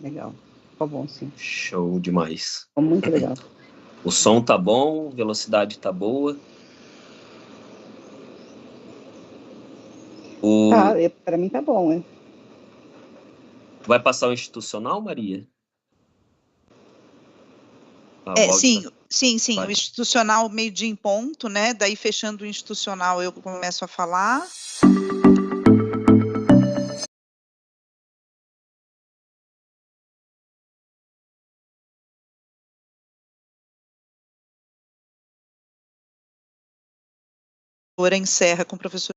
Legal. Ficou bom, sim. Show demais. Ficou muito legal. O som tá bom, velocidade tá boa. Tá, para mim tá bom, né? Vai passar o institucional, Maria? Sim. O institucional meio-dia em ponto, né? Daí, fechando o institucional, eu começo a falar. Encerra com o professor.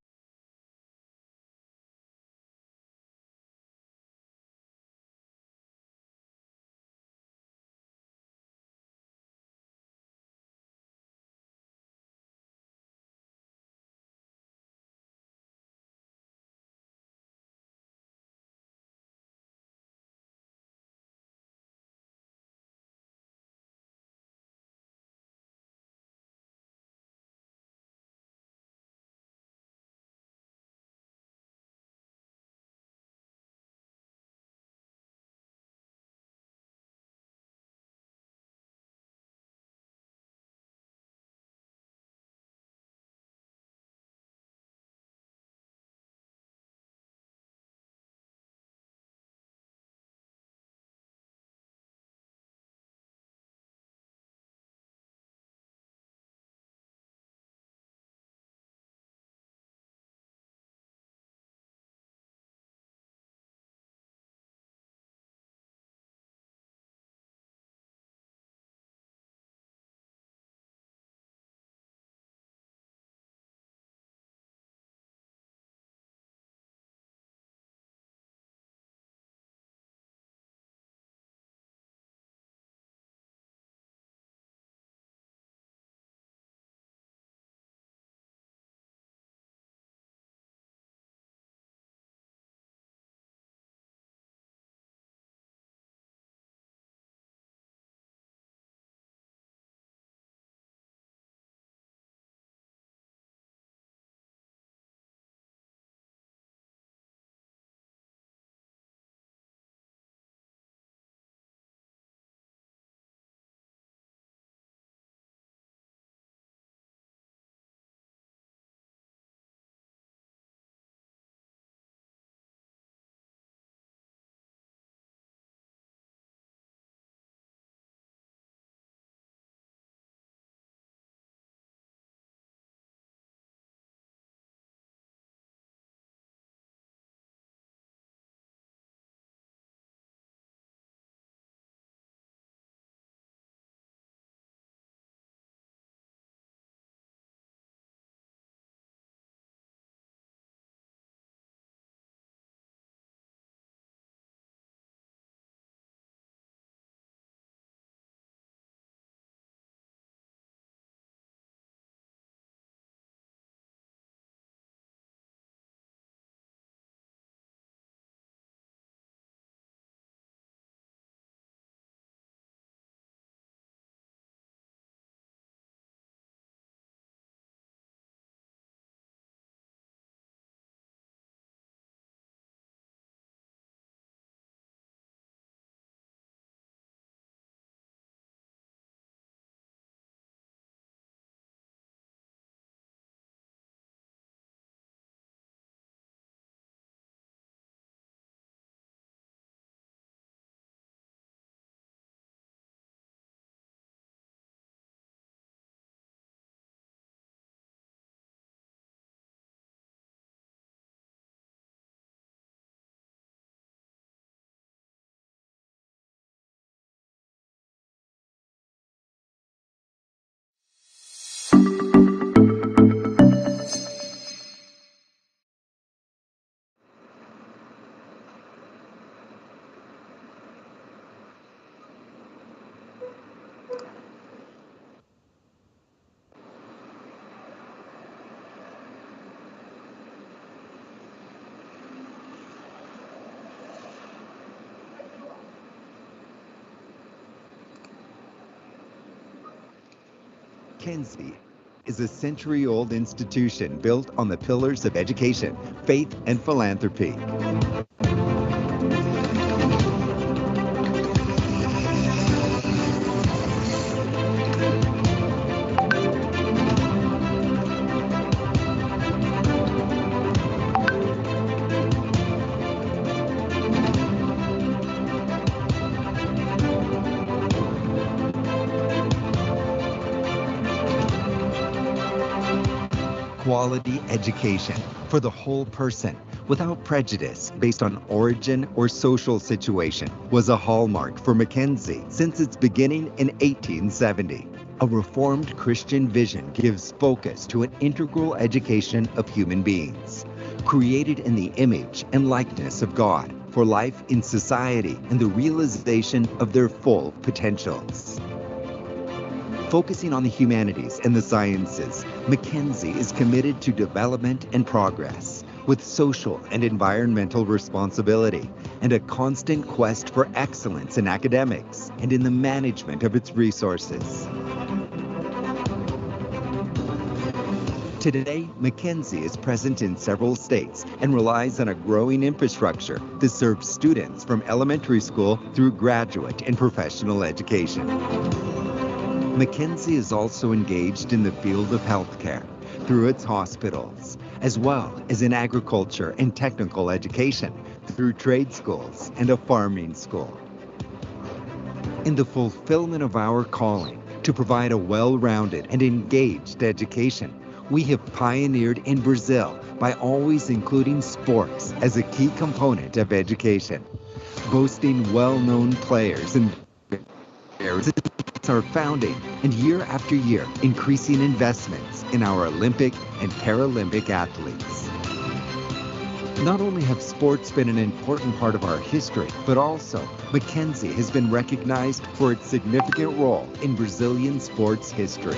Mackenzie is a century-old institution built on the pillars of education, faith, and philanthropy. quality education for the whole person without prejudice based on origin or social situation was a hallmark for Mackenzie since its beginning in 1870. A Reformed Christian vision gives focus to an integral education of human beings, created in the image and likeness of God for life in society and the realization of their full potentials. Focusing on the humanities and the sciences, Mackenzie is committed to development and progress with social and environmental responsibility and a constant quest for excellence in academics and in the management of its resources. Today, Mackenzie is present in several states and relies on a growing infrastructure that serves students from elementary school through graduate and professional education. Mackenzie is also engaged in the field of healthcare through its hospitals, as well as in agriculture and technical education through trade schools and a farming school. In the fulfillment of our calling to provide a well-rounded and engaged education, we have pioneered in Brazil by always including sports as a key component of education, boasting well-known players and our founding and year after year increasing investments in our Olympic and Paralympic athletes. Not only have sports been an important part of our history, but also Mackenzie has been recognized for its significant role in Brazilian sports history.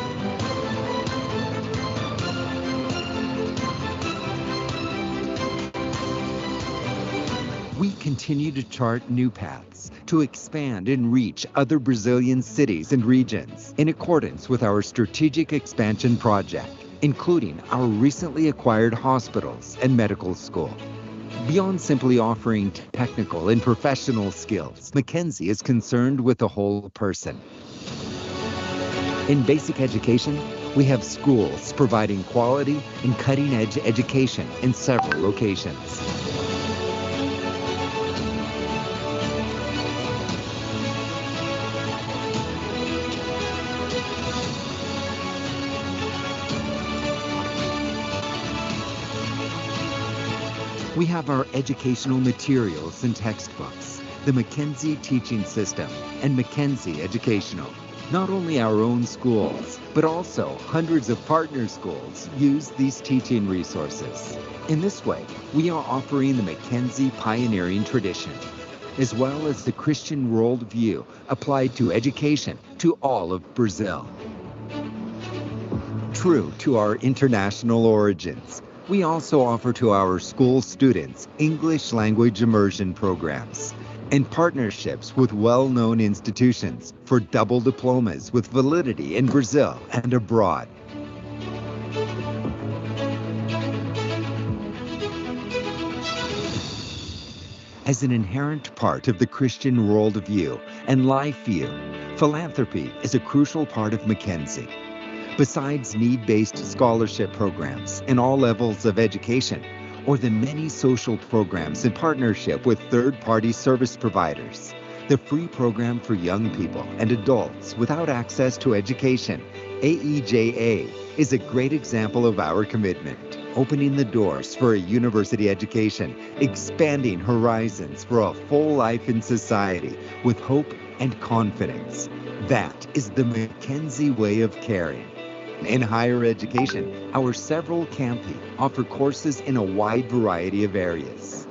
We continue to chart new paths to expand and reach other Brazilian cities and regions in accordance with our strategic expansion project, including our recently acquired hospitals and medical school. Beyond simply offering technical and professional skills, Mackenzie is concerned with the whole person. In basic education, we have schools providing quality and cutting-edge education in several locations. We have our educational materials and textbooks, the Mackenzie Teaching System, and Mackenzie Educational. Not only our own schools, but also hundreds of partner schools use these teaching resources. In this way, we are offering the Mackenzie pioneering tradition, as well as the Christian worldview applied to education to all of Brazil. True to our international origins, we also offer to our school students English language immersion programs and partnerships with well-known institutions for double diplomas with validity in Brazil and abroad. As an inherent part of the Christian worldview and life view, philanthropy is a crucial part of Mackenzie. Besides need-based scholarship programs in all levels of education, or the many social programs in partnership with third-party service providers, the free program for young people and adults without access to education, AEJA, is a great example of our commitment, opening the doors for a university education, expanding horizons for a full life in society with hope and confidence. That is the Mackenzie way of caring. In higher education, our several campi offer courses in a wide variety of areas.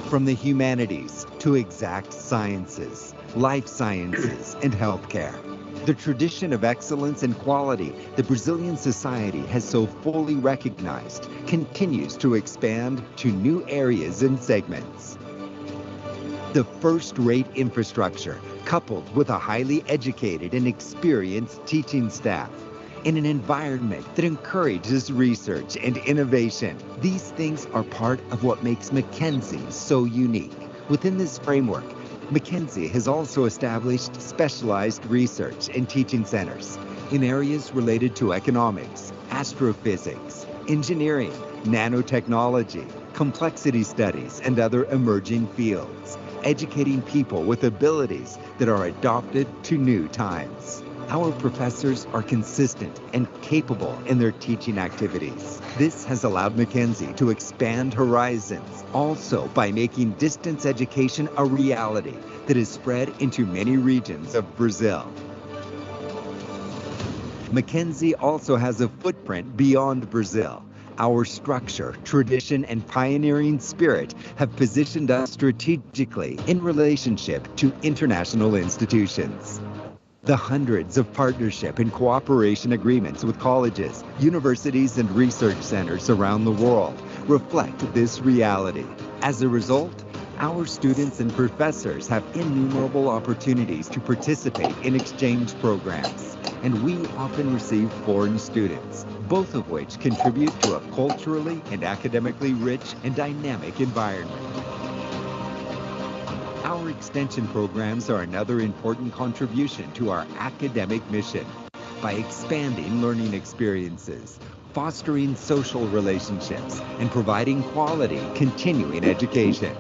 From the humanities to exact sciences, life sciences, and healthcare. The tradition of excellence and quality that Brazilian society has so fully recognized continues to expand to new areas and segments. The first-rate infrastructure, coupled with a highly educated and experienced teaching staff, in an environment that encourages research and innovation. These things are part of what makes Mackenzie so unique. Within this framework, Mackenzie has also established specialized research and teaching centers in areas related to economics, astrophysics, engineering, nanotechnology, complexity studies, and other emerging fields, educating people with abilities that are adapted to new times. Our professors are consistent and capable in their teaching activities. This has allowed Mackenzie to expand horizons, also by making distance education a reality that is spread into many regions of Brazil. Mackenzie also has a footprint beyond Brazil. Our structure, tradition, and pioneering spirit have positioned us strategically in relationship to international institutions. The hundreds of partnership and cooperation agreements with colleges, universities, and research centers around the world reflect this reality. As a result, our students and professors have innumerable opportunities to participate in exchange programs, and we often receive foreign students, both of which contribute to a culturally and academically rich and dynamic environment. Our extension programs are another important contribution to our academic mission by expanding learning experiences, fostering social relationships, and providing quality continuing education.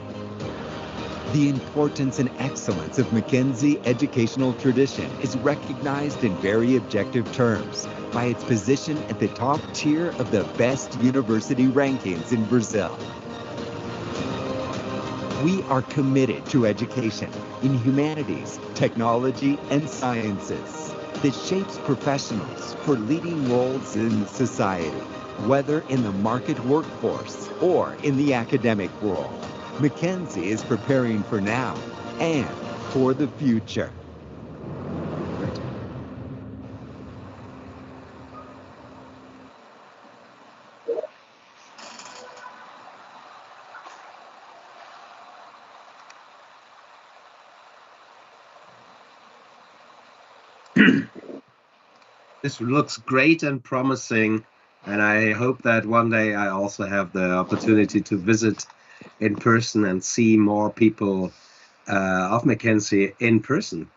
The importance and excellence of Mackenzie educational tradition is recognized in very objective terms by its position at the top tier of the best university rankings in Brazil. We are committed to education in humanities, technology, and sciences that shapes professionals for leading roles in society, whether in the market workforce or in the academic world. Mackenzie is preparing for now and for the future. This looks great and promising, and I hope that one day I also have the opportunity to visit in person and see more people of Mackenzie in person.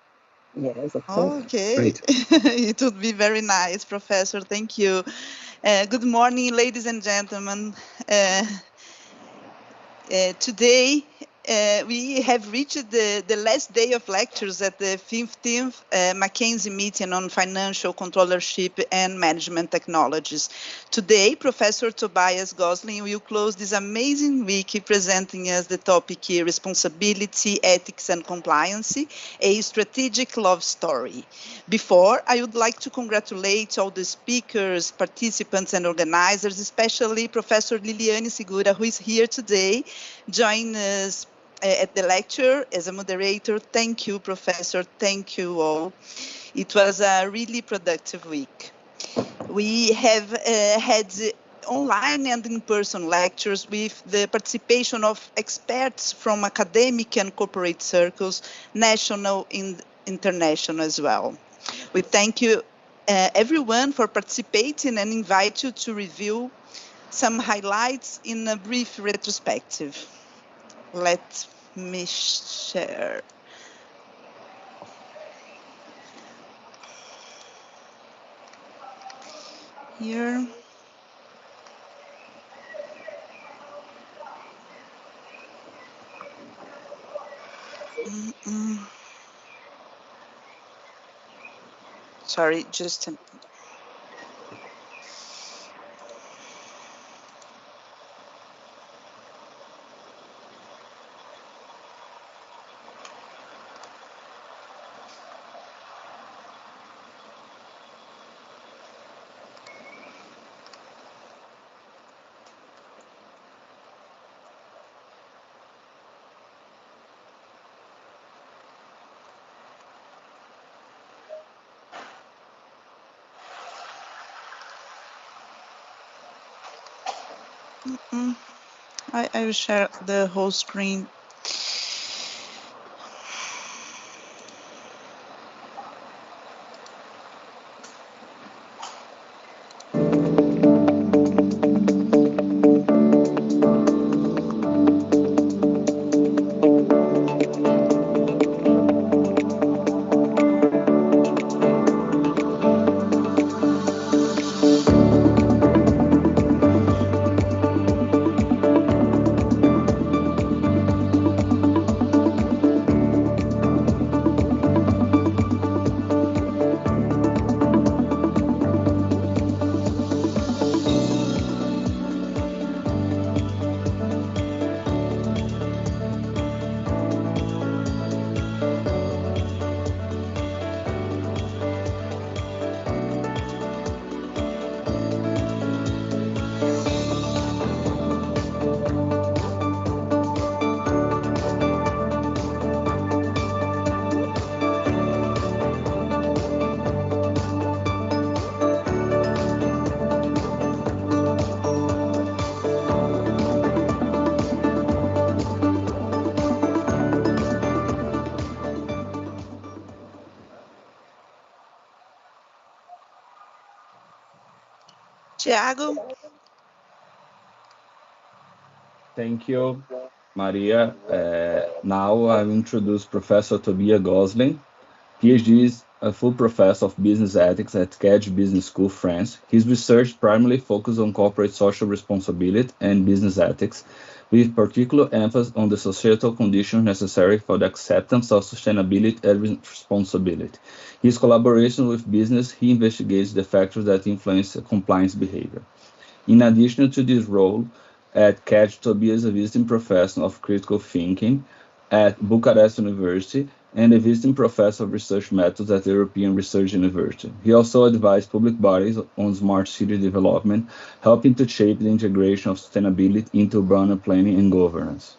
Yes, of course. Okay, Great. it would be very nice, Professor. Thank you. Good morning, ladies and gentlemen. Today, we have reached the last day of lectures at the 15th Mackenzie meeting on financial controllership and management technologies. Today, Professor Tobias Gössling will close this amazing week presenting us the topic Responsibility, Ethics and Compliance, a Strategic Love Story. Before, I would like to congratulate all the speakers, participants and organizers, especially Professor Liliane Segura, who is here today, join us at the lecture as a moderator. Thank you, Professor. Thank you all. It was a really productive week. We have had online and in-person lectures with the participation of experts from academic and corporate circles, national and international as well. We thank you everyone for participating and invite you to review some highlights in a brief retrospective. Let me share. Here. Sorry, just a I will share the whole screen. Tiago. Thank you, Maria. Now I will introduce Professor Tobias Gössling. PhD is a full professor of business ethics at KEDGE Business School, France. His research primarily focuses on corporate social responsibility and business ethics, with particular emphasis on the societal conditions necessary for the acceptance of sustainability and responsibility. His collaboration with business, he investigates the factors that influence compliance behavior. In addition to this role at KEDGE, Tobias is a visiting professor of critical thinking at Bucharest University and a visiting professor of research methods at the European Research University. He also advised public bodies on smart city development, helping to shape the integration of sustainability into urban planning and governance.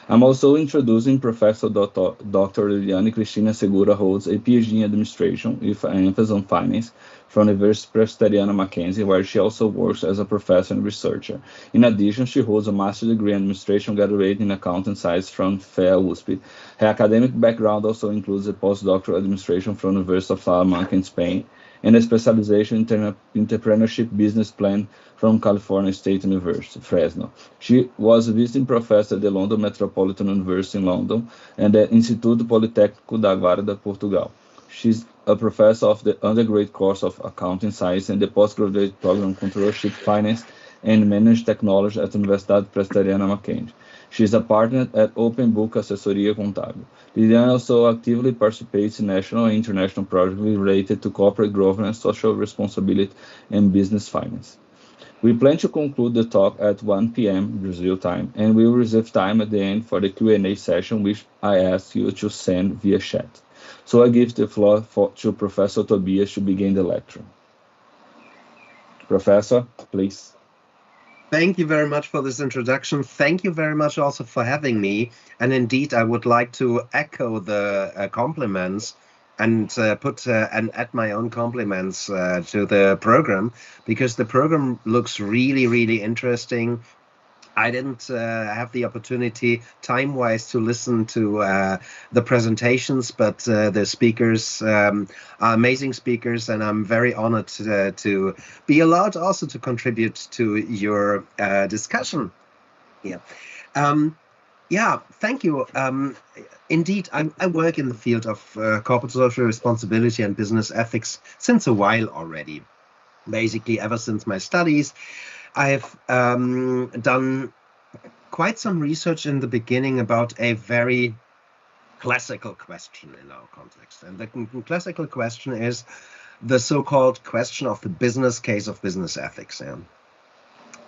I'm also introducing Professor Dr. Liliane Cristina Segura holds a PhD in administration with an emphasis on finance from the University Presbyteriana Mackenzie, where she also works as a professor and researcher. In addition, she holds a master's degree in administration graduate in accounting science from FEA USP. Her academic background also includes a postdoctoral administration from the University of Salamanca in Spain and a specialization in entrepreneurship business plan from California State University, Fresno. She was a visiting professor at the London Metropolitan University in London and the Instituto Politécnico da Guarda, Portugal. She's a professor of the undergraduate course of accounting science and the postgraduate program Controllership Finance and Managed Technology at the Universidade Presbyteriana Mackenzie. She is a partner at Open Book Assessoria Contábil. Liliane also actively participates in national and international projects related to corporate governance, social responsibility, and business finance. We plan to conclude the talk at 1 p.m. Brazil time, and we will reserve time at the end for the Q&A session, which I ask you to send via chat. So I give the floor to Professor Tobias to begin the lecture. Professor, please. Thank you very much for this introduction. Thank you very much also for having me. And indeed, I would like to echo the compliments and add my own compliments to the program, because the program looks really, really interesting. I didn't have the opportunity time-wise to listen to the presentations, but the speakers are amazing speakers, and I'm very honored to be allowed also to contribute to your discussion here. Yeah, thank you. Indeed, I work in the field of corporate social responsibility and business ethics since a while already, basically ever since my studies. I have done quite some research in the beginning about a very classical question in our context. And the classical question is the so-called question of the business case of business ethics. Yeah?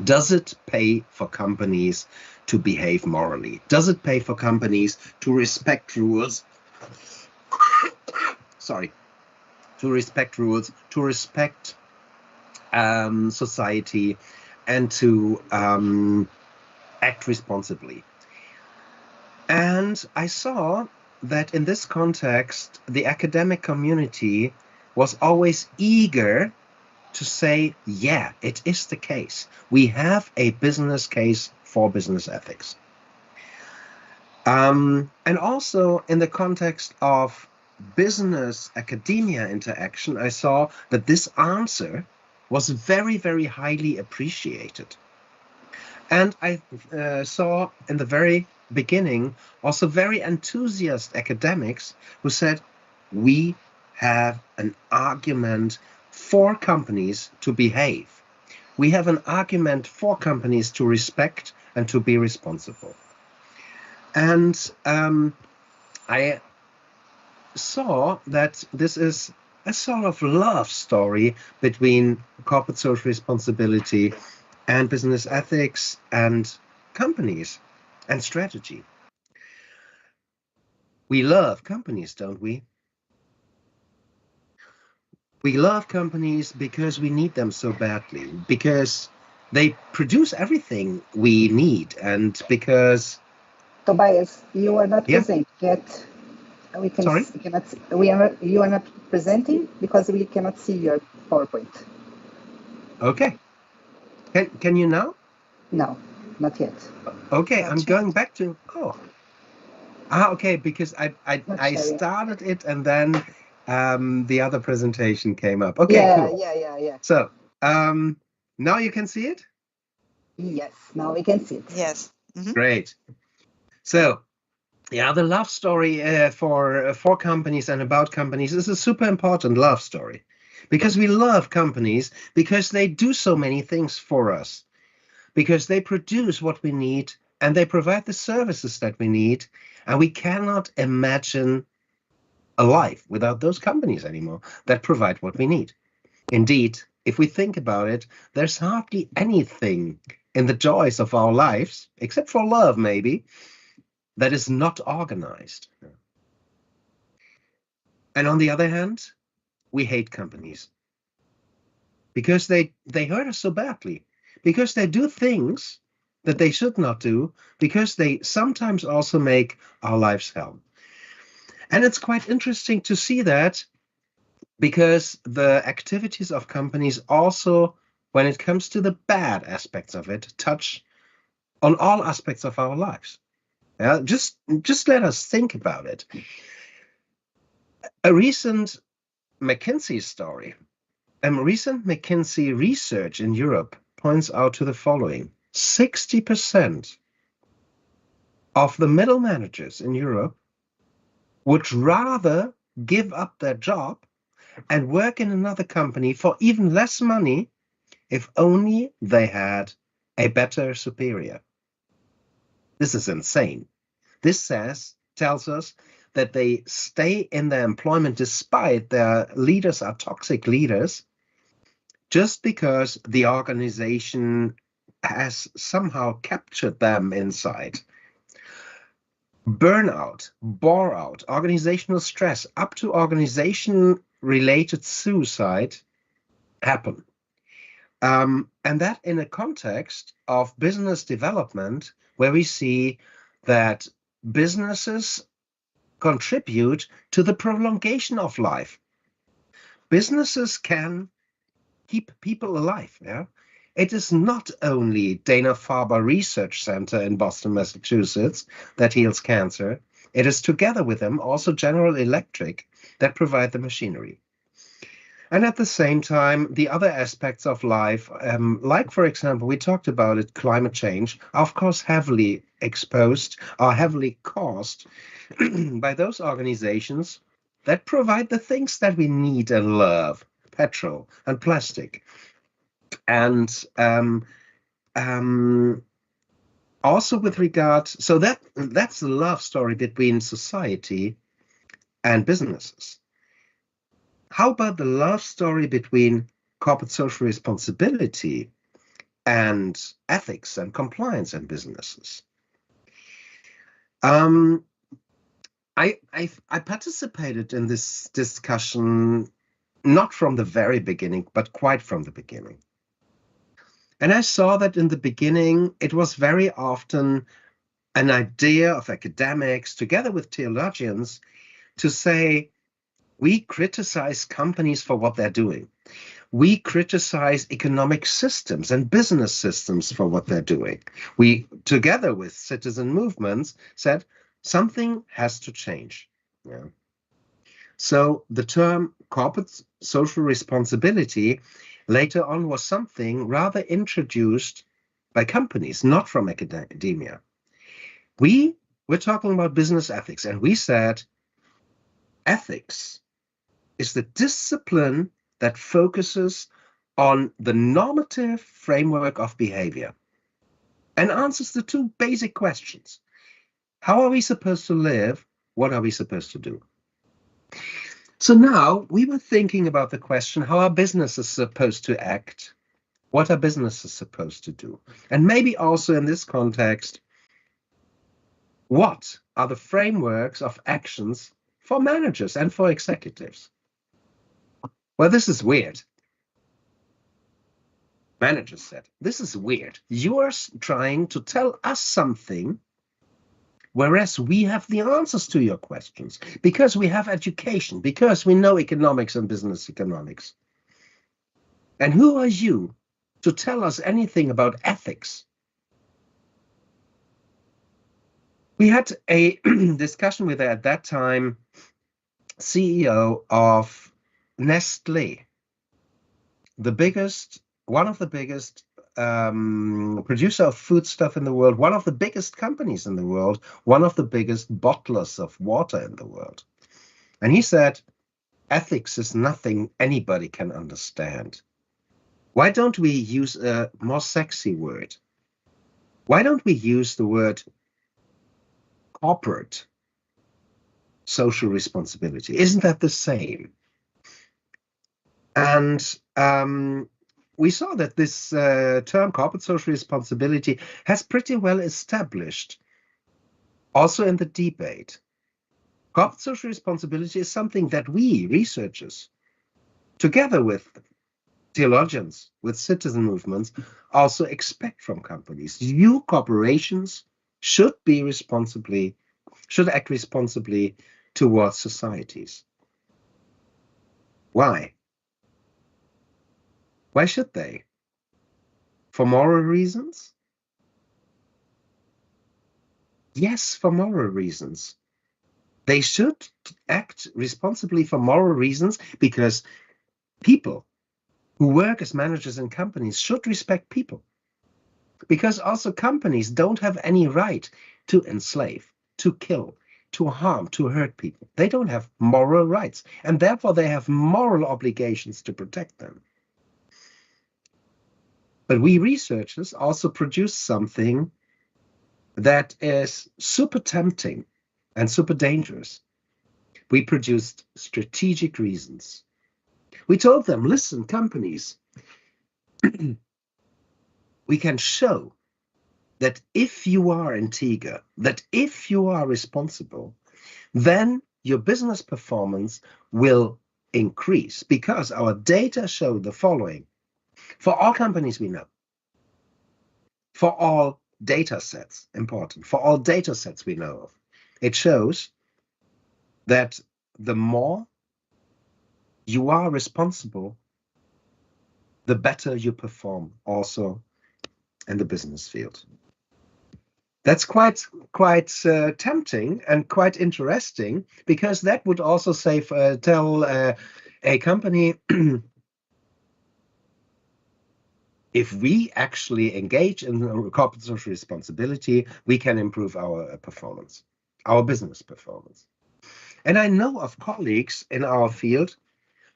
Does it pay for companies to behave morally? Does it pay for companies to respect rules? Sorry, to respect rules, to respect society, and to act responsibly. And I saw that in this context, the academic community was always eager to say, yeah, it is the case. We have a business case for business ethics. And also in the context of business-academia interaction, I saw that this answer was very, very highly appreciated. And I saw in the very beginning also very enthusiastic academics who said, we have an argument for companies to behave. We have an argument for companies to respect and to be responsible. And I saw that this is a sort of love story between corporate social responsibility and business ethics and companies and strategy. We love companies, don't we? We love companies because we need them so badly, because they produce everything we need, and because... Tobias, you are not present yet. We can. Sorry? You are not presenting because we cannot see your PowerPoint. Okay. Can you now? No, not yet. Okay, I'm going back to okay, because I started it and then the other presentation came up. Okay, yeah, cool. Yeah. So Now you can see it? Yes, now we can see it. Yes. Mhm. Great. So, yeah, the love story for companies and about companies is a super important love story, because we love companies because they do so many things for us, because they produce what we need and they provide the services that we need, and we cannot imagine a life without those companies anymore that provide what we need. Indeed, if we think about it, there's hardly anything in the joys of our lives, except for love maybe, that is not organized. And on the other hand, we hate companies because they hurt us so badly, because they do things that they should not do, because they sometimes also make our lives hell. And it's quite interesting to see that, because the activities of companies also, when it comes to the bad aspects of it, touch on all aspects of our lives. Yeah, just let us think about it. A recent Mackenzie story, recent Mackenzie research in Europe points out to the following: 60% of the middle managers in Europe would rather give up their job and work in another company for even less money if only they had a better superior. This is insane. This tells us that they stay in their employment despite their leaders are toxic leaders, just because the organization has somehow captured them inside. Burnout, bore out, organizational stress, up to organization-related suicide happen. And that in a context of business development, where we see that businesses contribute to the prolongation of life. Businesses can keep people alive. Yeah, it is not only Dana-Farber Research Center in Boston, Massachusetts, that heals cancer. It is together with them also General Electric that provide the machinery. And at the same time, the other aspects of life, like, for example, we talked about it, climate change, are of course heavily exposed, are heavily caused by those organizations that provide the things that we need and love, petrol and plastic. And also with regard, so that's the love story between society and businesses. How about the love story between corporate social responsibility and ethics and compliance in businesses? I participated in this discussion not from the very beginning, but quite from the beginning. And I saw that in the beginning, it was very often an idea of academics together with theologians to say, we criticize companies for what they're doing. We criticize economic systems and business systems for what they're doing. We, together with citizen movements, said something has to change. Yeah. So the term corporate social responsibility later on was something rather introduced by companies, not from academia. We were talking about business ethics, and we said ethics is the discipline that focuses on the normative framework of behavior and answers the two basic questions. How are we supposed to live? What are we supposed to do? So now we were thinking about the question, how are businesses supposed to act? What are businesses supposed to do? And maybe also in this context, what are the frameworks of actions for managers and for executives? Well, this is weird. Managers said, this is weird. You are trying to tell us something, whereas we have the answers to your questions, because we have education, because we know economics and business economics. And who are you to tell us anything about ethics? We had a discussion with, at that time, CEO of Nestlé, the biggest one of the biggest producer of foodstuff in the world, one of the biggest companies in the world, one of the biggest bottlers of water in the world. And he said, ethics is nothing anybody can understand. Why don't we use a more sexy word? Why don't we use the word corporate social responsibility? Isn't that the same? And we saw that this term corporate social responsibility has pretty well established also in the debate. Corporate social responsibility is something that we researchers, together with theologians, with citizen movements, also expect from companies. You corporations should act responsibly towards societies. Why? Why should they? For moral reasons? Yes, for moral reasons. They should act responsibly for moral reasons because people who work as managers in companies should respect people. Because also companies don't have any right to enslave, to kill, to harm, to hurt people. They don't have moral rights, and therefore they have moral obligations to protect them. But we researchers also produce something that is super tempting and super dangerous. We produced strategic reasons. We told them, listen, companies, we can show that if you are integer, that if you are responsible, then your business performance will increase because our data show the following. For all companies we know, for all data sets, important, for all data sets we know of, it shows that the more you are responsible, the better you perform also in the business field. That's quite tempting and quite interesting, because that would also say tell a company, if we actually engage in corporate social responsibility, we can improve our performance, our business performance. And I know of colleagues in our field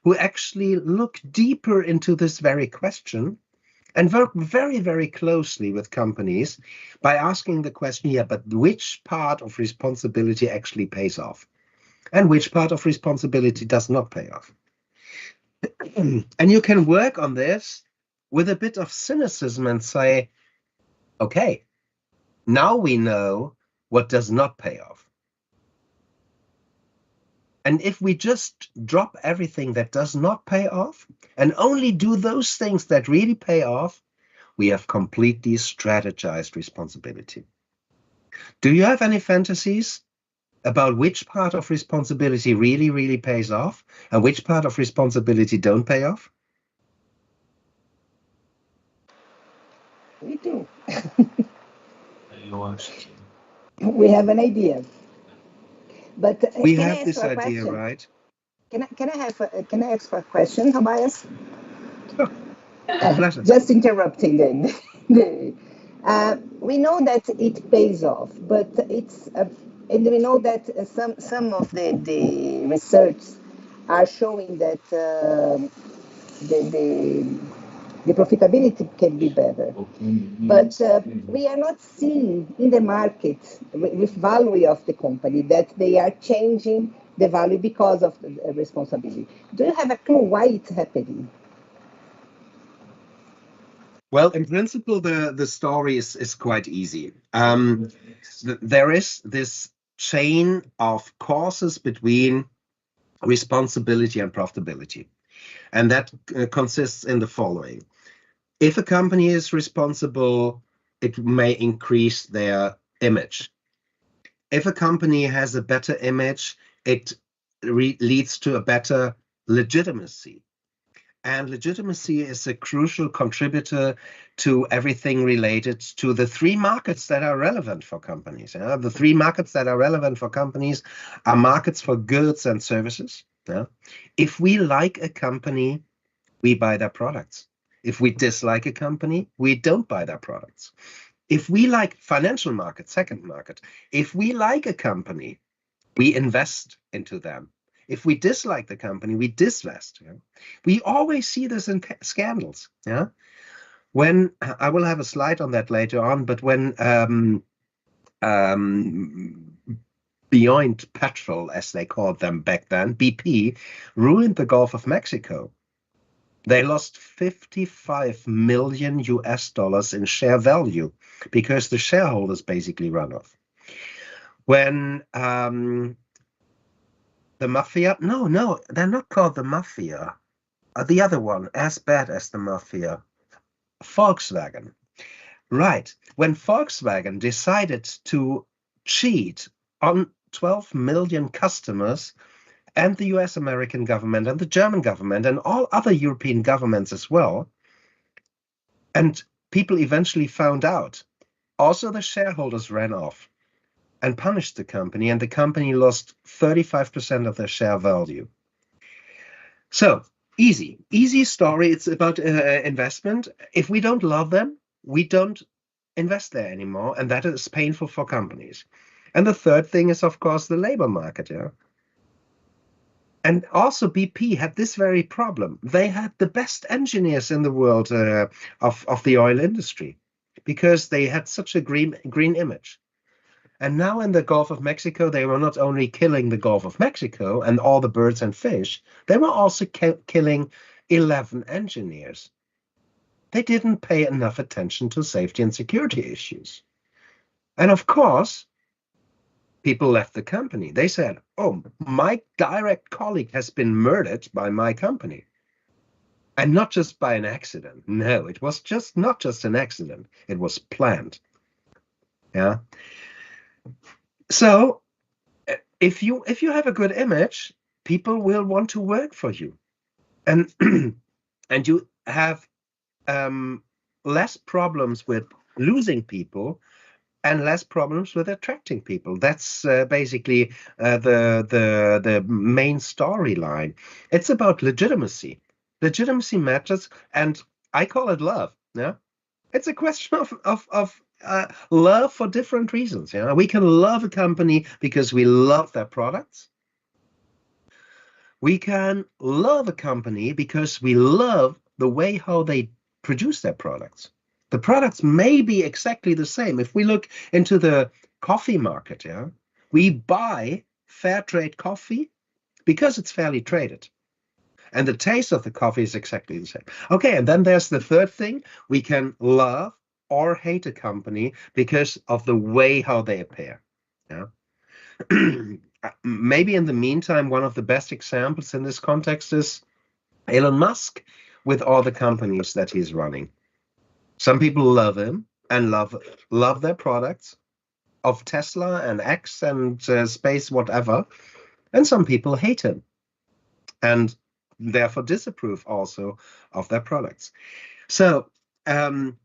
who actually look deeper into this very question and work very, very closely with companies by asking the question, yeah, but which part of responsibility actually pays off? And which part of responsibility does not pay off? And you can work on this with a bit of cynicism and say, okay, now we know what does not pay off. And if we just drop everything that does not pay off and only do those things that really pay off, we have completely strategized responsibility. Do you have any fantasies about which part of responsibility really, really pays off and which part of responsibility don't pay off? We do. We have an idea. But we have this idea, right? Can I ask for a question, Tobias? Pleasure. Just interrupting then. We know that it pays off, but it's and we know that some of the research are showing that the profitability can be better. But we are not seeing in the market with value of the company that they are changing the value because of the responsibility. Do you have a clue why it's happening? Well, in principle, the story is quite easy. There is this chain of causes between responsibility and profitability. And that consists in the following. If a company is responsible, it may increase their image. If a company has a better image, it leads to a better legitimacy. And legitimacy is a crucial contributor to everything related to the three markets that are relevant for companies. The three markets that are relevant for companies are markets for goods and services. If we like a company, we buy their products. If we dislike a company, we don't buy their products. If we like financial market, second market, if we like a company, we invest into them. If we dislike the company, we disinvest. Yeah? We always see this in scandals. Yeah, when I will have a slide on that later on, but when Beyond Petrol, as they called them back then, BP, ruined the Gulf of Mexico. They lost 55 million US dollars in share value because the shareholders basically run off. When the mafia, no, they're not called the mafia. The other one, as bad as the mafia, Volkswagen. Right, when Volkswagen decided to cheat on 12 million customers, and the US American government and the German government and all other European governments as well, and people eventually found out, also the shareholders ran off and punished the company, and the company lost 35% of their share value. So easy story. It's about investment. If we don't love them, we don't invest there anymore, and that is painful for companies. And the third thing is, of course, the labor market. Yeah. And also BP had this very problem. They had the best engineers in the world of the oil industry because they had such a green image. And now in the Gulf of Mexico, they were not only killing the Gulf of Mexico and all the birds and fish, they were also killing 11 engineers. They didn't pay enough attention to safety and security issues. And of course, people left the company. They said, oh, my direct colleague has been murdered by my company. And not just by an accident. No, it was not just an accident. It was planned. Yeah. So if you have a good image, people will want to work for you. And and you have less problems with losing people and less problems with attracting people. That's basically the main storyline. It's about legitimacy. Legitimacy matters, and I call it love. Yeah, it's a question of love for different reasons. Yeah, we can love a company because we love their products. We can love a company because we love the way how they produce their products. The products may be exactly the same. If we look into the coffee market, yeah, we buy fair trade coffee because it's fairly traded. And the taste of the coffee is exactly the same. Okay, and then there's the third thing. We can love or hate a company because of the way how they appear. Yeah. Maybe in the meantime, one of the best examples in this context is Elon Musk with all the companies that he's running. Some people love him and love their products of Tesla and X and space, whatever. And some people hate him and therefore disapprove also of their products. So, and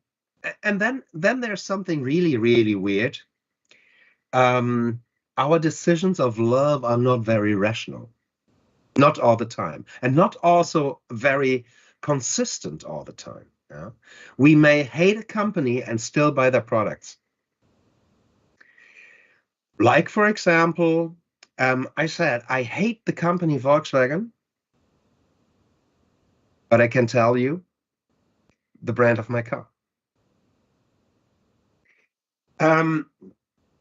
then there's something really, really weird. Our decisions of love are not very rational, not all the time, and not also very consistent all the time. Yeah? We may hate a company and still buy their products. Like, for example, I said, I hate the company Volkswagen, but I can tell you the brand of my car.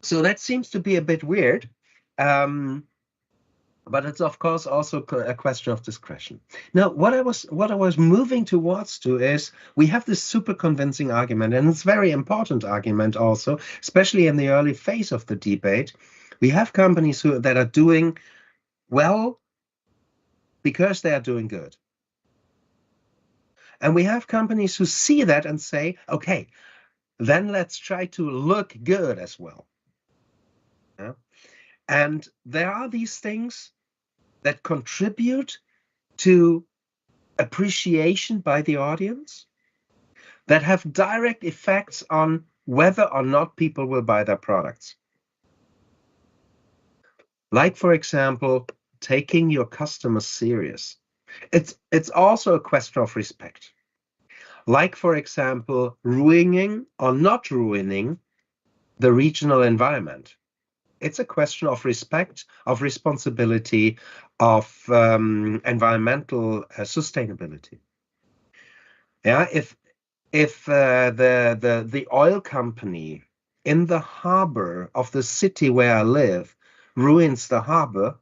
So that seems to be a bit weird, but it's of course also a question of discretion. Now, what I was moving towards to is we have this super convincing argument, and it's a very important argument also, especially in the early phase of the debate. We have companies that are doing well because they are doing good. And we have companies who see that and say, okay, then let's try to look good as well. Yeah? And there are these things that contribute to appreciation by the audience that have direct effects on whether or not people will buy their products. Like, for example, taking your customers serious. It's also a question of respect. like, for example, ruining or not ruining the regional environment. It's a question of respect, of responsibility, of environmental sustainability. Yeah, if the oil company in the harbor of the city where I live ruins the harbor,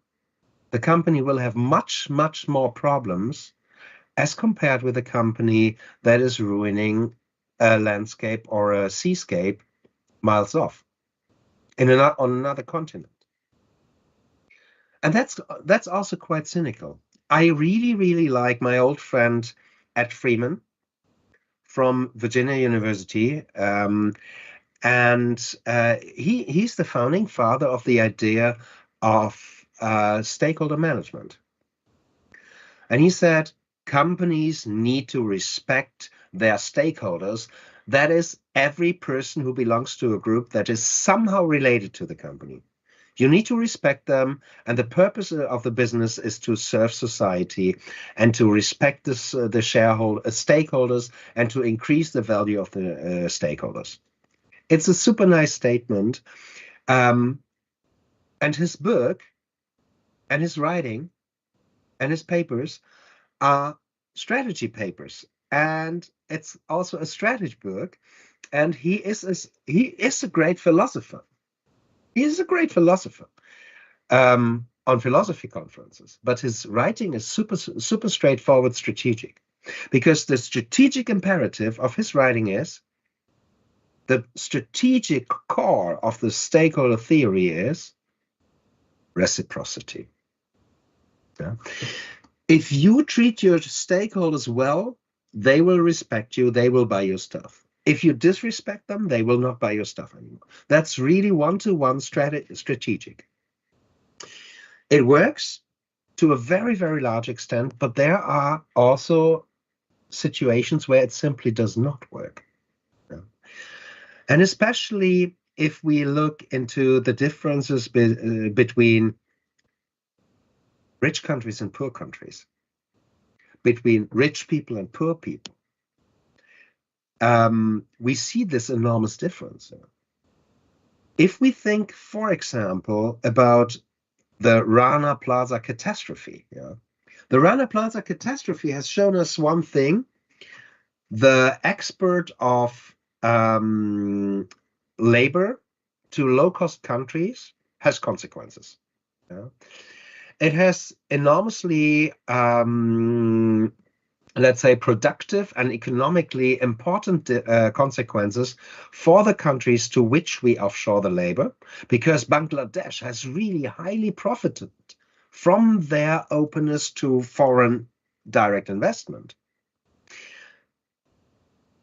the company will have much more problems as compared with a company that is ruining a landscape or a seascape miles off on another continent. And that's also quite cynical. I really like my old friend Ed Freeman from Virginia University, and he's the founding father of the idea of stakeholder management. And he said companies need to respect their stakeholders. That is, every person who belongs to a group that is somehow related to the company. You need to respect them, and the purpose of the business is to serve society and to respect the stakeholders and to increase the value of the stakeholders. It's a super nice statement, and his book and his writing and his papers are strategy papers, and it's also a strategy book. And he is a great philosopher. He is a great philosopher on philosophy conferences, but his writing is super straightforward, strategic, because the strategic imperative of his writing is the strategic core of the stakeholder theory is reciprocity. Yeah. If you treat your stakeholders well, they will respect you, they will buy your stuff. If you disrespect them, they will not buy your stuff anymore. That's really one-to-one strategic. It works to a very large extent, but there are also situations where it simply does not work. Yeah. And especially if we look into the differences between rich countries and poor countries, between rich people and poor people, we see this enormous difference. If we think, for example, about the Rana Plaza catastrophe, the Rana Plaza catastrophe has shown us one thing: the export of labor to low-cost countries has consequences. It has enormously, let's say, productive and economically important consequences for the countries to which we offshore the labor, because Bangladesh has really highly profited from their openness to foreign direct investment.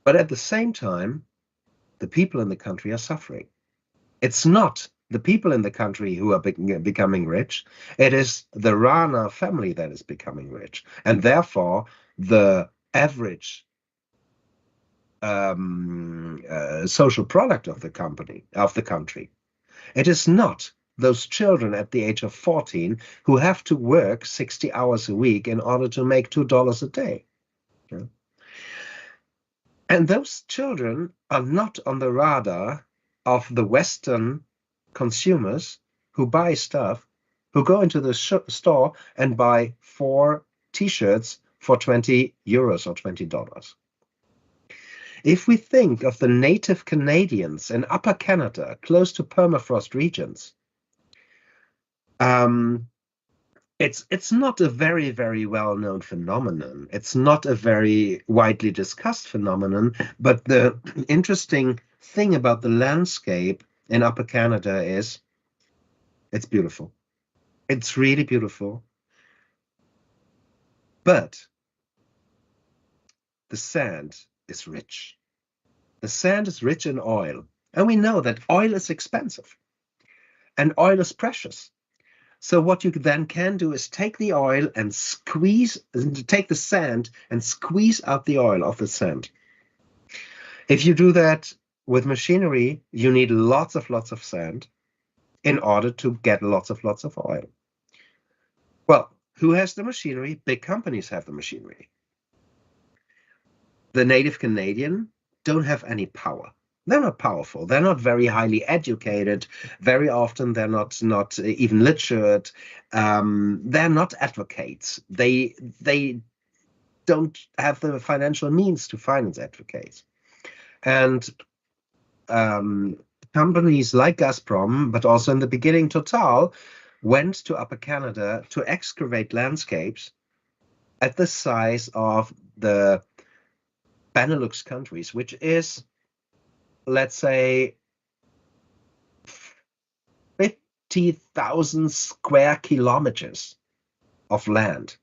But at the same time, the people in the country are suffering. It's not the people in the country who are becoming rich, it is the Rana family that is becoming rich, and therefore the average social product of the country. It is not those children at the age of 14 who have to work 60 hours a week in order to make $2 a day. Yeah. And those children are not on the radar of the Western consumers who buy stuff, who go into the store and buy 4 t-shirts for 20 euros or $20. If we think of the native Canadians in Upper Canada, close to permafrost regions, it's not a very well-known phenomenon. It's not a very widely discussed phenomenon, but the interesting thing about the landscape in Upper Canada is it's beautiful. It's really beautiful. But the sand is rich. The sand is rich in oil. And we know that oil is expensive and oil is precious. So what you then can do is take the oil and take the sand and squeeze out the oil of the sand. If you do that with machinery, you need lots of sand in order to get lots of oil. Well, who has the machinery? Big companies have the machinery. the native Canadian don't have any power. They're not powerful. They're not very highly educated. Very often they're not even literate. They're not advocates. They don't have the financial means to finance advocates. And companies like Gazprom, but also in the beginning Total, went to Upper Canada to excavate landscapes at the size of the Benelux countries, which is, let's say, 50,000 square kilometers of land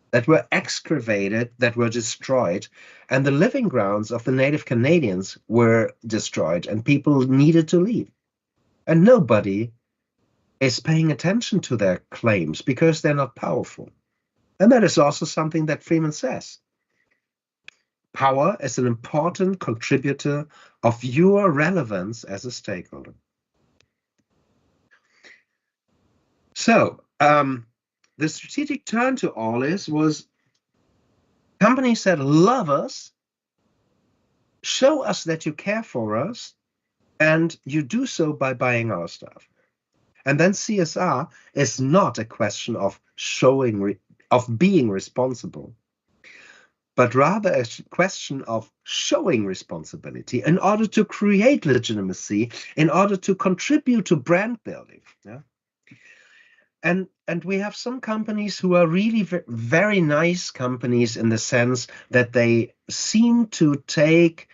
that were excavated, that were destroyed, and the living grounds of the native Canadians were destroyed, and people needed to leave. And nobody is paying attention to their claims because they're not powerful. And that is also something that Freeman says. Power is an important contributor of your relevance as a stakeholder. So, the strategic turn to all this was companies that love us, show us that you care for us, and you do so by buying our stuff. And then CSR is not a question of being responsible, but rather a question of showing responsibility in order to create legitimacy, in order to contribute to brand building. Yeah? And we have some companies who are really very nice companies in the sense that they seem to take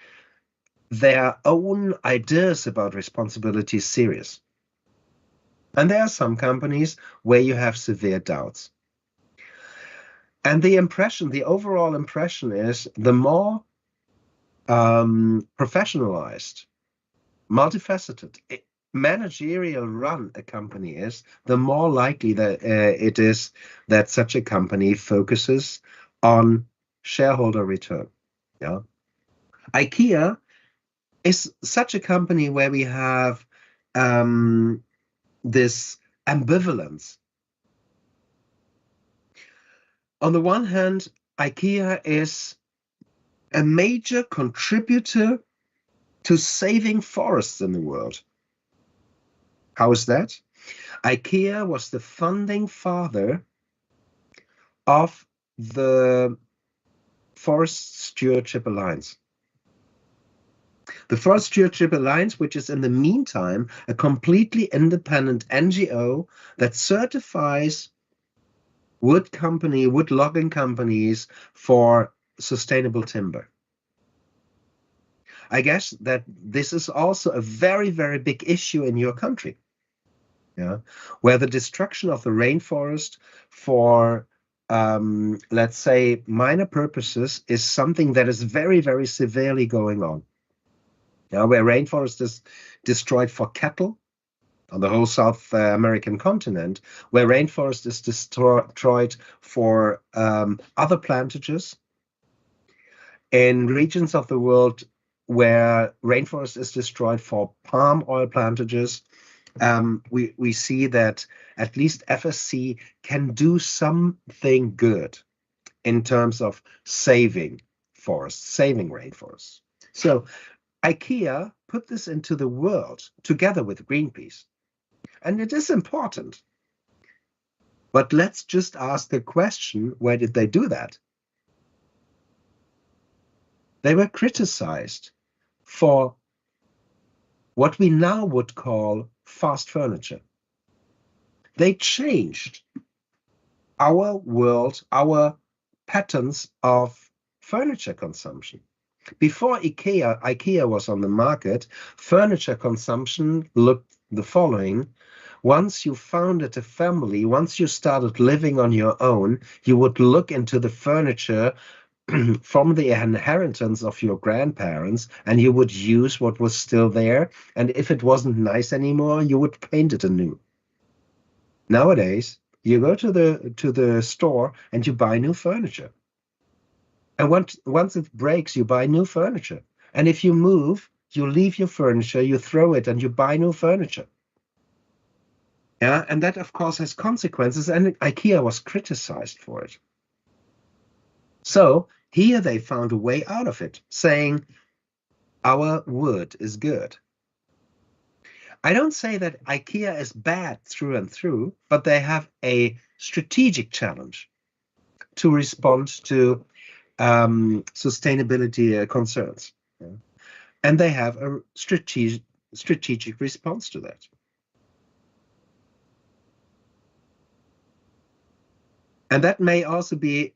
their own ideas about responsibility serious. And there are some companies where you have severe doubts. And the overall impression is the more professionalized, multifaceted, managerial run a company is, the more likely that it is that such a company focuses on shareholder return. Yeah, IKEA is such a company where we have this ambivalence. On the one hand, IKEA is a major contributor to saving forests in the world. How is that? IKEA was the founding father of the Forest Stewardship Alliance. The Forest Stewardship Alliance, which is in the meantime a completely independent NGO that certifies wood logging companies for sustainable timber. I guess that this is also a very, very big issue in your country. Yeah, where the destruction of the rainforest for, let's say, minor purposes is something that is very, very severely going on. Yeah, where rainforest is destroyed for cattle on the whole South American continent, where rainforest is destroyed for other plantages, in regions of the world where rainforest is destroyed for palm oil plantages, we see that at least FSC can do something good in terms of saving forests, saving rainforests. So IKEA put this into the world together with Greenpeace. And it is important. But let's just ask the question, where did they do that? They were criticized for what we now would call fast furniture. They changed our world, our patterns of furniture consumption. Before IKEA was on the market, furniture consumption looked the following. Once you founded a family, once you started living on your own, you would look into the furniture from the inheritance of your grandparents, and you would use what was still there. And if it wasn't nice anymore, you would paint it anew. Nowadays, you go to the store and you buy new furniture. And once it breaks, you buy new furniture. And if you move, you leave your furniture, you throw it, and you buy new furniture. Yeah, and that, of course, has consequences, and IKEA was criticized for it. So Here they found a way out of it, saying, our wood is good. I don't say that IKEA is bad through and through, but they have a strategic challenge to respond to sustainability concerns. Yeah. And they have a strategic response to that. And that may also be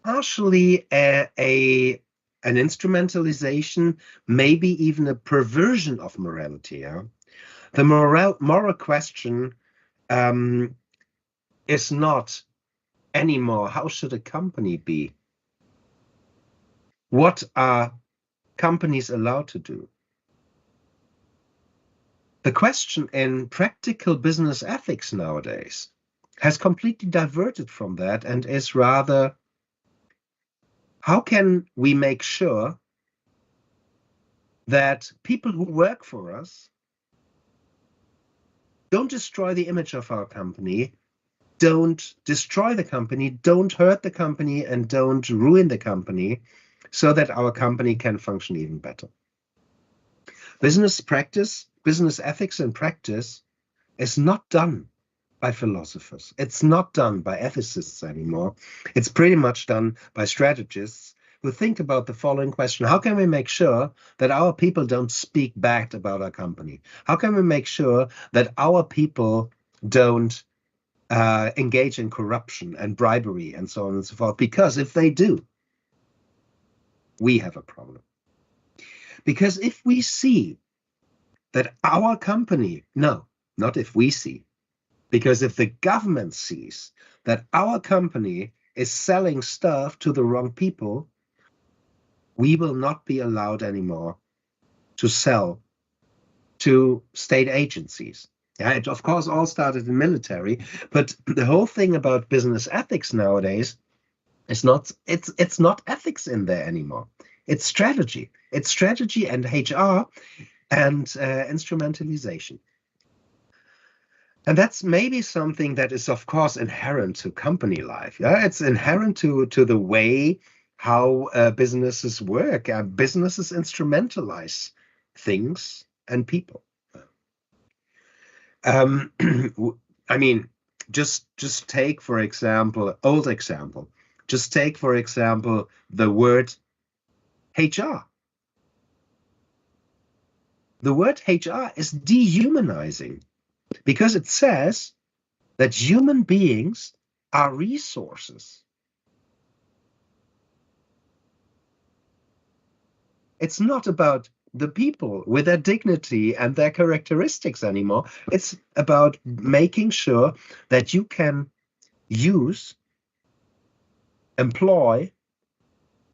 partially an instrumentalization, maybe even a perversion of morality. Yeah? The moral question is not anymore, how should a company be? What are companies allowed to do? The question in practical business ethics nowadays has completely diverted from that and is rather, how can we make sure that people who work for us don't destroy the image of our company, don't destroy the company, don't hurt the company, and don't ruin the company, so that our company can function even better. Business ethics and practice is not done by philosophers. It's not done by ethicists anymore. It's pretty much done by strategists who think about the following question: how can we make sure that our people don't speak bad about our company? How can we make sure that our people don't engage in corruption and bribery and so on and so forth? Because if they do, we have a problem. Because if we see that our company, no, not if we see, because if the government sees that our company is selling stuff to the wrong people, we will not be allowed anymore to sell to state agencies. Yeah, it of course all started in military, but the whole thing about business ethics nowadays is not, it's not ethics in there anymore. It's strategy. It's strategy and HR and instrumentalization. And that's maybe something that is, of course, inherent to company life. Yeah, it's inherent to the way how businesses work. Businesses instrumentalize things and people. I mean, just take, for example, just take, for example, the word HR. The word HR is dehumanizing because it says that human beings are resources. It's not about the people with their dignity and their characteristics anymore. It's about making sure that you can use, employ,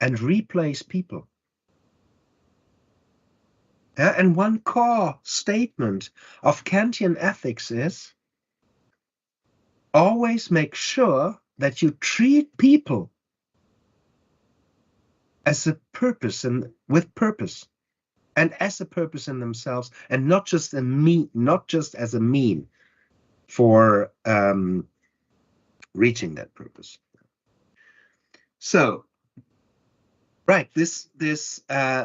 and replace people. And one core statement of Kantian ethics is always make sure that you treat people as a purpose and with purpose, and as a purpose in themselves, and not just as a mean for reaching that purpose. So, right, this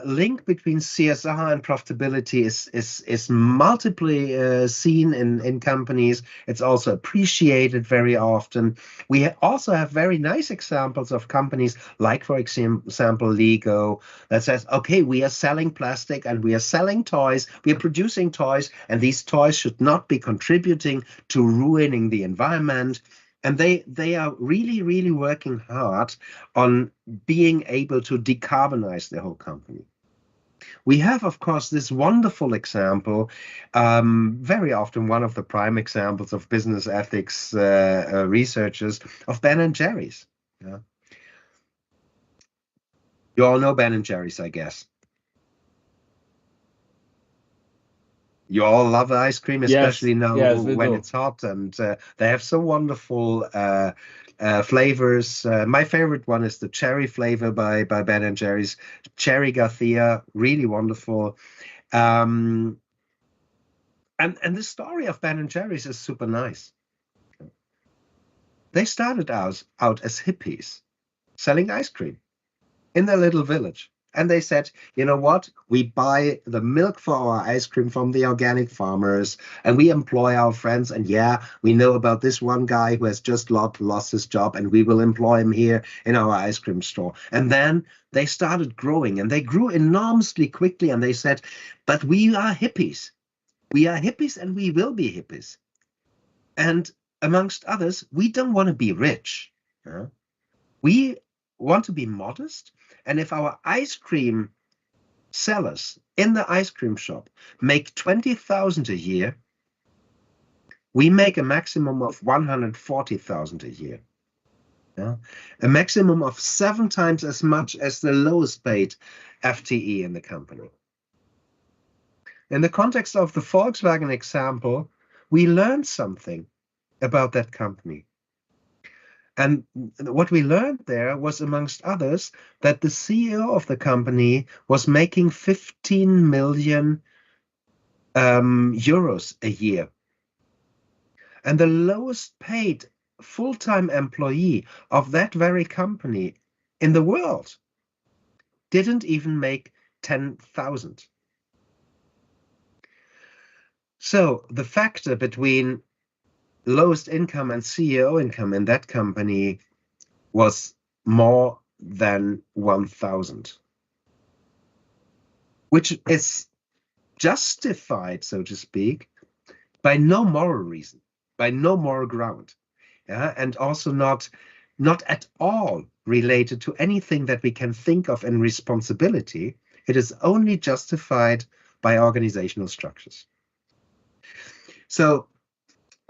link between CSR and profitability is multiply seen in companies. It's also appreciated very often. We also have very nice examples of companies like, for example, Lego, that says, okay, we are selling plastic and we are selling toys, we are producing toys, and these toys should not be contributing to ruining the environment. And they are really, really working hard on being able to decarbonize the whole company. We have, of course, this wonderful example, very often one of the prime examples of business ethics researchers, of Ben & Jerry's. Yeah. You all know Ben & Jerry's, I guess. You all love ice cream, especially now when it's hot, and they have some wonderful flavors. My favorite one is the cherry flavor by Ben & Jerry's, Cherry Garcia, really wonderful. And the story of Ben & Jerry's is super nice. They started out as hippies selling ice cream in their little village. And they said, you know what? We buy the milk for our ice cream from the organic farmers, and we employ our friends. And yeah, we know about this one guy who has just lost his job, and we will employ him here in our ice cream store. And then they started growing, and they grew enormously quickly. And they said, but we are hippies. We are hippies, and we will be hippies. And amongst others, we don't want to be rich. We want to be modest. And if our ice cream sellers in the ice cream shop make 20,000 a year, we make a maximum of 140,000 a year. A maximum of 7 times as much as the lowest paid FTE in the company. In the context of the Volkswagen example, we learned something about that company. And what we learned there was, amongst others, that the CEO of the company was making 15 million euros a year. And the lowest paid full-time employee of that very company in the world didn't even make 10,000. So the factor between lowest income and CEO income in that company was more than 1,000, which is justified, so to speak, by no moral reason, by no moral ground, and also not at all related to anything that we can think of in responsibility. It is only justified by organizational structures. So,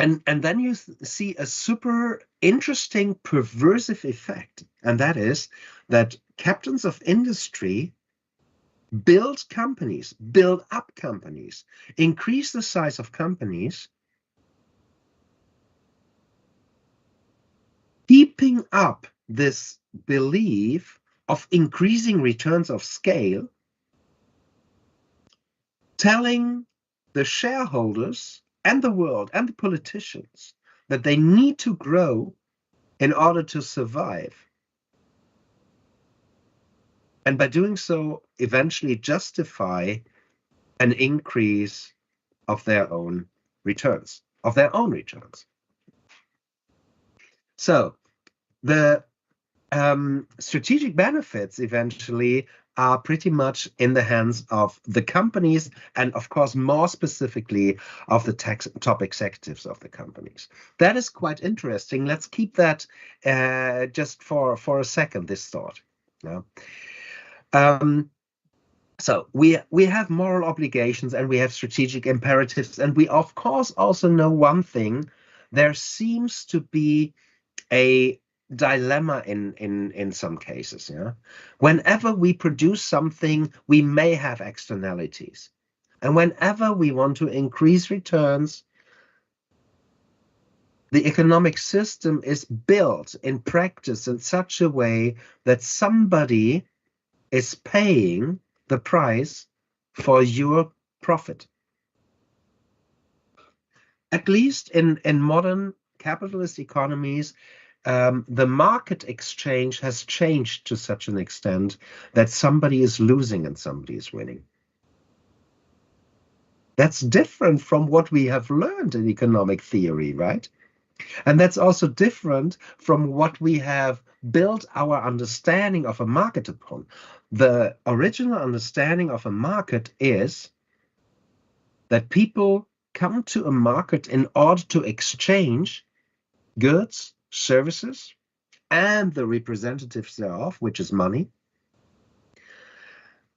and then you see a super interesting perversive effect, and that is that captains of industry build companies, build up companies, increase the size of companies, keeping up this belief of increasing returns of scale, telling the shareholders and the world and the politicians that they need to grow in order to survive. And by doing so, eventually justify an increase of their own returns, So the strategic benefits eventually are pretty much in the hands of the companies, and of course more specifically of the top executives of the companies. That is quite interesting. Let's keep that just for a second, this thought. So we have moral obligations and we have strategic imperatives, and we of course also know one thing: there seems to be a dilemma in some cases. Whenever we produce something, we may have externalities, and whenever we want to increase returns, the economic system is built in practice in such a way that somebody is paying the price for your profit. At least in modern capitalist economies, the market exchange has changed to such an extent that somebody is losing and somebody is winning. That's different from what we have learned in economic theory, right? And that's also different from what we have built our understanding of a market upon. The original understanding of a market is that people come to a market in order to exchange goods, services, and the representatives thereof, which is money,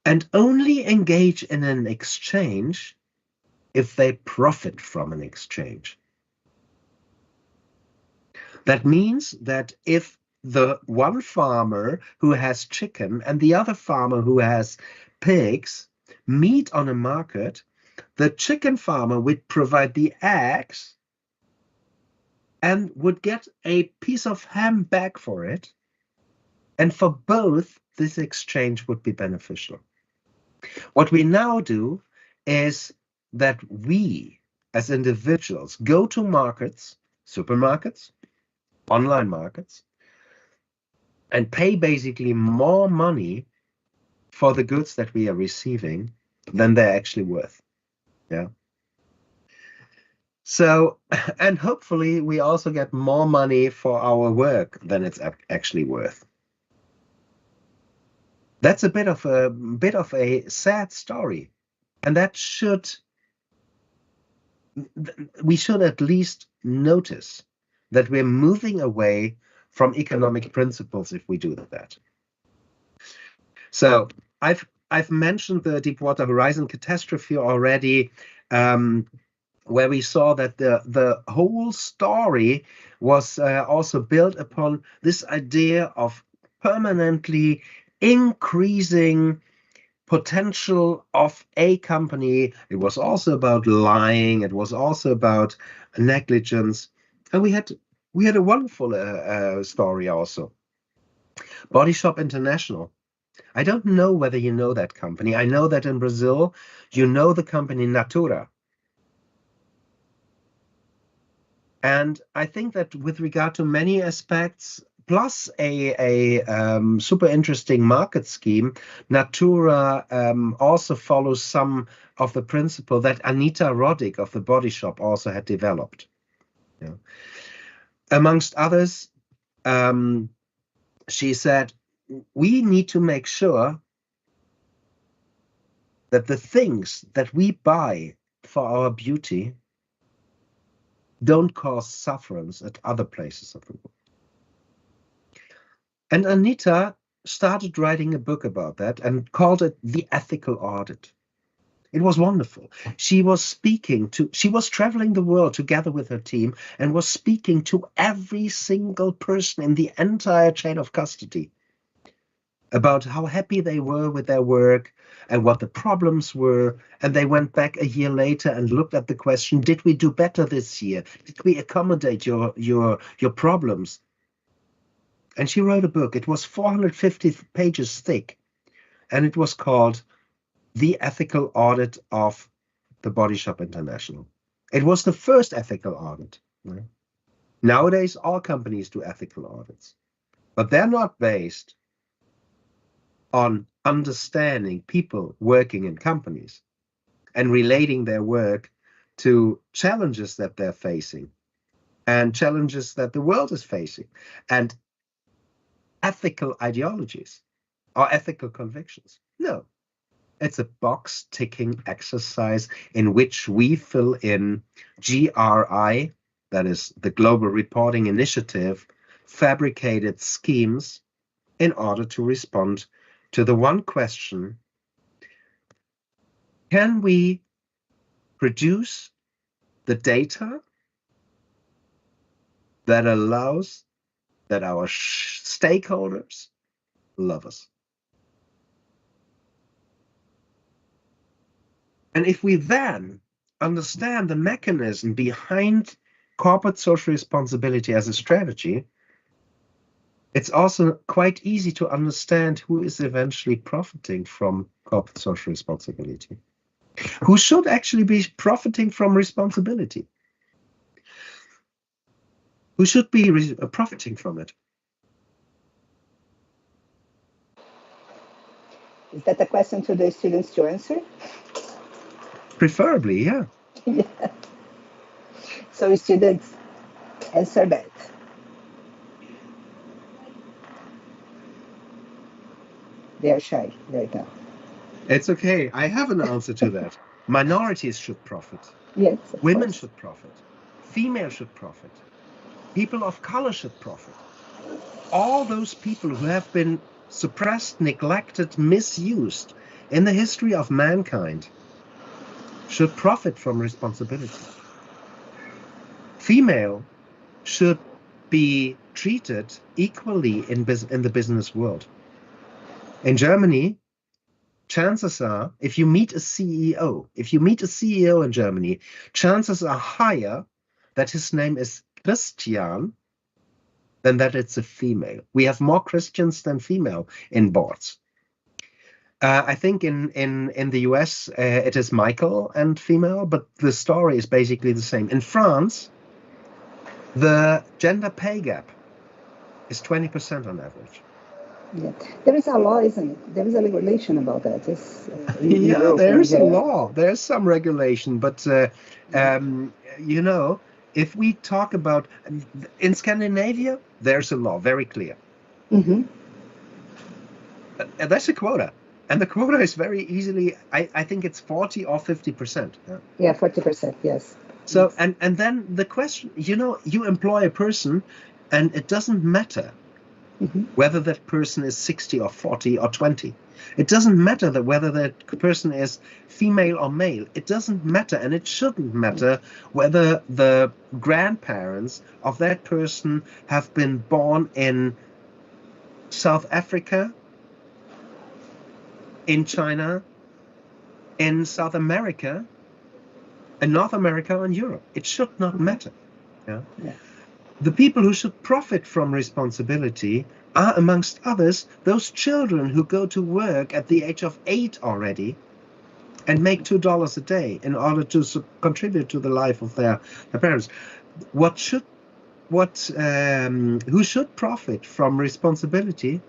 and only engage in an exchange if they profit from an exchange. That means that if the one farmer who has chicken and the other farmer who has pigs meet on a market, the chicken farmer would provide the eggs and would get a piece of ham back for it. And for both, this exchange would be beneficial. What we now do is that we, as individuals, go to markets, supermarkets, online markets and pay basically more money for the goods that we are receiving than they're actually worth. Yeah. So, and hopefully we also get more money for our work than it's actually worth. That's a bit of a sad story, and that we should at least notice that we're moving away from economic principles if we do that. So I've mentioned the Deepwater Horizon catastrophe already, where we saw that the whole story was also built upon this idea of permanently increasing potential of a company. It was also about lying. It was also about negligence, and we had a wonderful story also. Body Shop International. I don't know whether you know that company. I know that in Brazil, you know the company Natura. And I think that with regard to many aspects, plus a super interesting market scheme, Natura also follows some of the principle that Anita Roddick of the Body Shop also had developed. Yeah. Amongst others, she said, we need to make sure that the things that we buy for our beauty don't cause sufferance at other places of the world. And Anita started writing a book about that and called it The Ethical Audit. It was wonderful. She was traveling the world together with her team and was speaking to every single person in the entire chain of custody about how happy they were with their work and what the problems were. And they went back a year later and looked at the question, did we do better this year? Did we accommodate your problems? And she wrote a book. It was 450 pages thick, and it was called The Ethical Audit of the Body Shop International. It was the first ethical audit. Right? Nowadays, all companies do ethical audits, but they're not based on understanding people working in companies and relating their work to challenges that they're facing and challenges that the world is facing and ethical ideologies or ethical convictions. No, it's a box ticking exercise in which we fill in GRI, that is the Global Reporting Initiative, fabricated schemes in order to respond to the one question: can we produce the data that allows that our stakeholders love us? And if we then understand the mechanism behind corporate social responsibility as a strategy, it's also quite easy to understand who is eventually profiting from corporate social responsibility. Who should actually be profiting from responsibility? Who should be profiting from it? Is that a question to the students to answer? Preferably, yeah. Yeah. So students, answer that. They are shy right now. It's okay. I have an answer to that. Minorities should profit. Yes. Women course. should profit. Females should profit. People of color should profit. All those people who have been suppressed, neglected, misused in the history of mankind should profit from responsibility. Female should be treated equally in the business world. In Germany, chances are, if you meet a CEO in Germany, chances are higher that his name is Christian than that it's a female. We have more Christians than female in boards. I think in the US, it is Michael and female, but the story is basically the same. In France, the gender pay gap is 20% on average. Yeah. There is a law, isn't it? There is a regulation about that. Yeah, there's a law. There's some regulation, but you know, if we talk about in Scandinavia, there's a law very clear. Mm-hmm. That's a quota, and the quota is very easily. I think it's 40 or 50%. Yeah, 40%. Yes. So yes. and then the question, you know, you employ a person, and it doesn't matter. Mm-hmm. Whether that person is 60 or 40 or 20. It doesn't matter that whether that person is female or male. It doesn't matter, and it shouldn't matter whether the grandparents of that person have been born in South Africa, in China, in South America, in North America, and Europe. It should not matter. Yeah? Yeah. The people who should profit from responsibility are, amongst others, those children who go to work at the age of 8 already and make $2 a day in order to contribute to the life of their parents. Who should profit from responsibility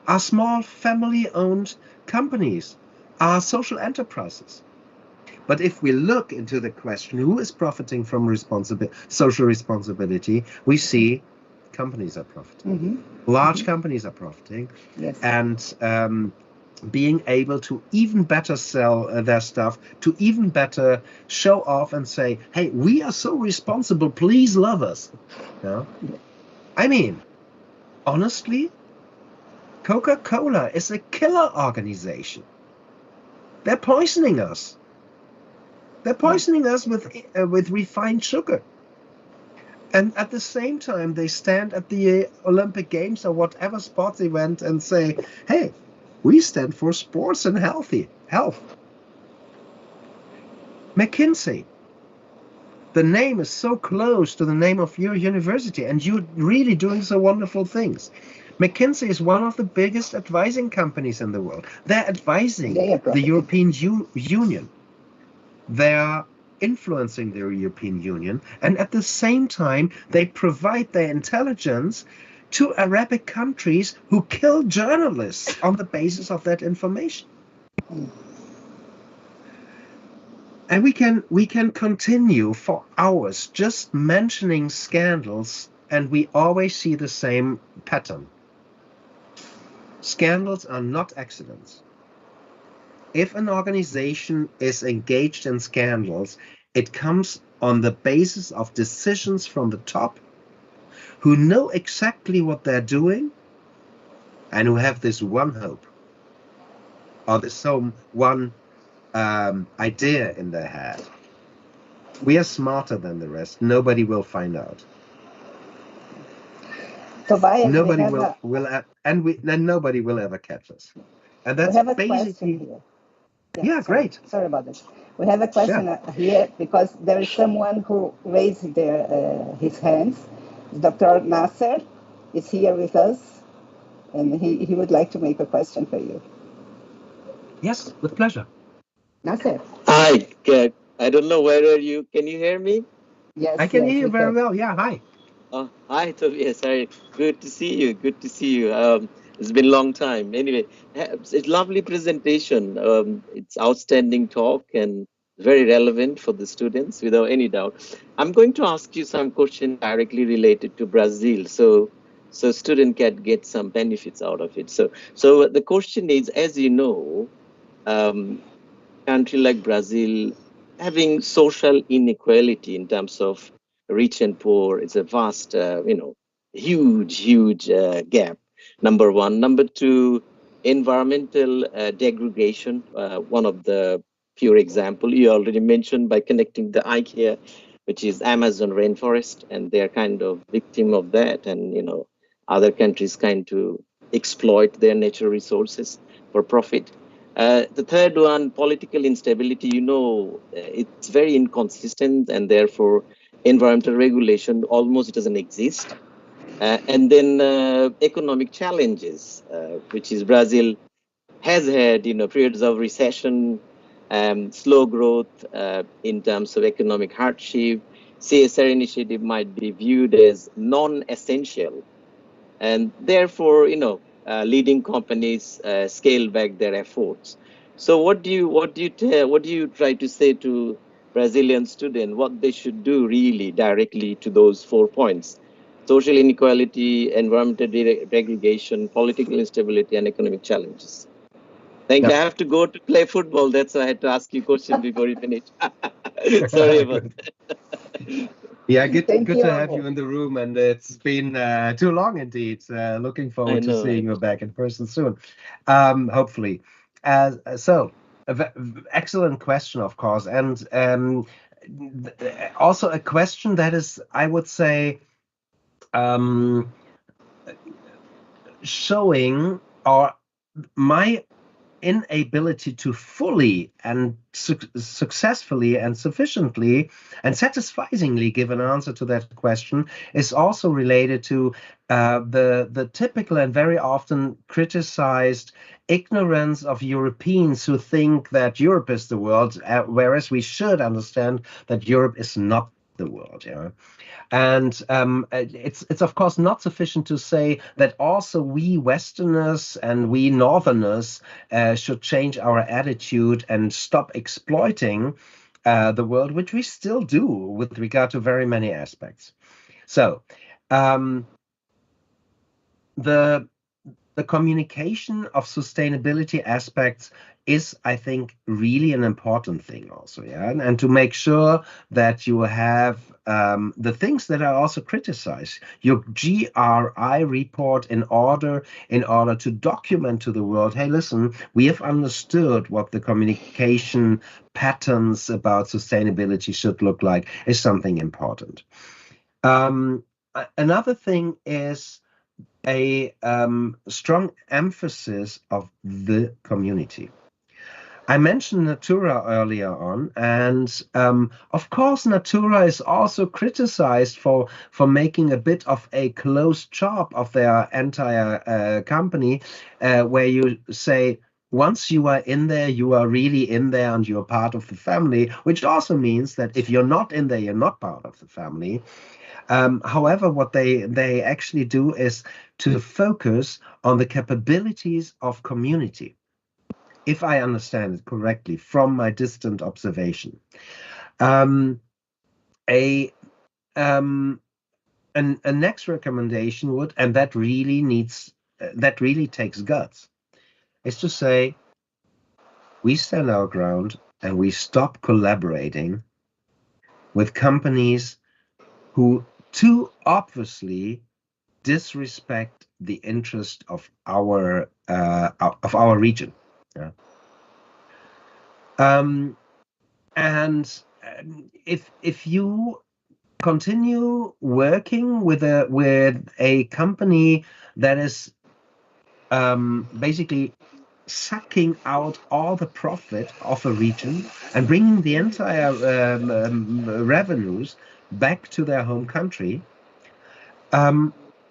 are small family-owned companies, are social enterprises. But if we look into the question, who is profiting from social responsibility, we see companies are profiting. Mm-hmm. Large companies are profiting. Yes. And being able to even better sell their stuff, to even better show off and say, hey, we are so responsible, please love us. Yeah? I mean, honestly, Coca-Cola is a killer organization. They're poisoning us. They're poisoning us with refined sugar. And at the same time, they stand at the Olympic Games or whatever sports event and say, hey, we stand for sports and health. Mackenzie, the name is so close to the name of your university, and you're really doing so wonderful things. Mackenzie is one of the biggest advising companies in the world. They're advising the European Union. They're influencing the European Union, and at the same time, they provide their intelligence to Arabic countries who kill journalists on the basis of that information. And we can continue for hours just mentioning scandals, and we always see the same pattern. Scandals are not accidents. If an organization is engaged in scandals, it comes on the basis of decisions from the top who know exactly what they're doing and who have this one hope or this one idea in their head. We are smarter than the rest. Nobody will find out. Tobias, nobody will ever catch us. And that's basically. Here. Yeah, great. Sorry about this. We have a question here because there is someone who raised his hands. Dr. Nasser is here with us, and he would like to make a question for you. Yes, with pleasure. Nasser. Hi, I don't know whether can you hear me? Yes, I can hear you very well. Yeah, hi. Hi, Tobias. Sorry. Good to see you. Good to see you. It's been a long time. Anyway, it's a lovely presentation. It's outstanding talk and very relevant for the students, without any doubt. I'm going to ask you some questions directly related to Brazil, so student can get some benefits out of it. So the question is, as you know, country like Brazil having social inequality in terms of rich and poor, it's a vast, huge gap. Number one. Number two, environmental degradation. One of the pure example you already mentioned by connecting the IKEA, which is Amazon rainforest, and they're kind of victim of that, and other countries kind to exploit their natural resources for profit. The third one, political instability. It's very inconsistent, and therefore environmental regulation almost doesn't exist. And then economic challenges, which is Brazil has had periods of recession, slow growth in terms of economic hardship. CSR initiative might be viewed as non-essential and therefore, leading companies scale back their efforts. So what do you try to say to Brazilian students what they should do really directly to those 4 points: social inequality, environmental degradation, political instability, and economic challenges? Thank you. I have to go to play football. That's why I had to ask you a question before you finish. Sorry about that. Yeah, good Thank you. to have you in the room, and it's been too long indeed. Looking forward to seeing you back in person soon, hopefully. So, excellent question, of course, and also a question that is, I would say, showing or my inability to fully and successfully and sufficiently and satisfyingly give an answer to that question is also related to the typical and very often criticized ignorance of Europeans who think that Europe is the world, whereas we should understand that Europe is not the world. Yeah. And it's of course not sufficient to say that also we Westerners and we Northerners should change our attitude and stop exploiting the world, which we still do with regard to very many aspects. So the communication of sustainability aspects is, I think, really an important thing also, yeah, and to make sure that you have the things that are also criticized, your GRI report in order to document to the world, hey, listen, we have understood what the communication patterns about sustainability should look like, is something important. Another thing is a strong emphasis of the community. I mentioned Natura earlier on, and of course Natura is also criticized for making a bit of a closed shop of their entire company, where you say, once you are in there, you are really in there and you're part of the family, which also means that if you're not in there, you're not part of the family. However, what they actually do is to focus on the capabilities of community, if I understand it correctly from my distant observation. A next recommendation would, and that really takes guts, is to say, we stand our ground and we stop collaborating with companies who too obviously disrespect the interest of our region. Yeah. And if you continue working with a company that is basically sucking out all the profit of a region and bringing the entire revenues back to their home country,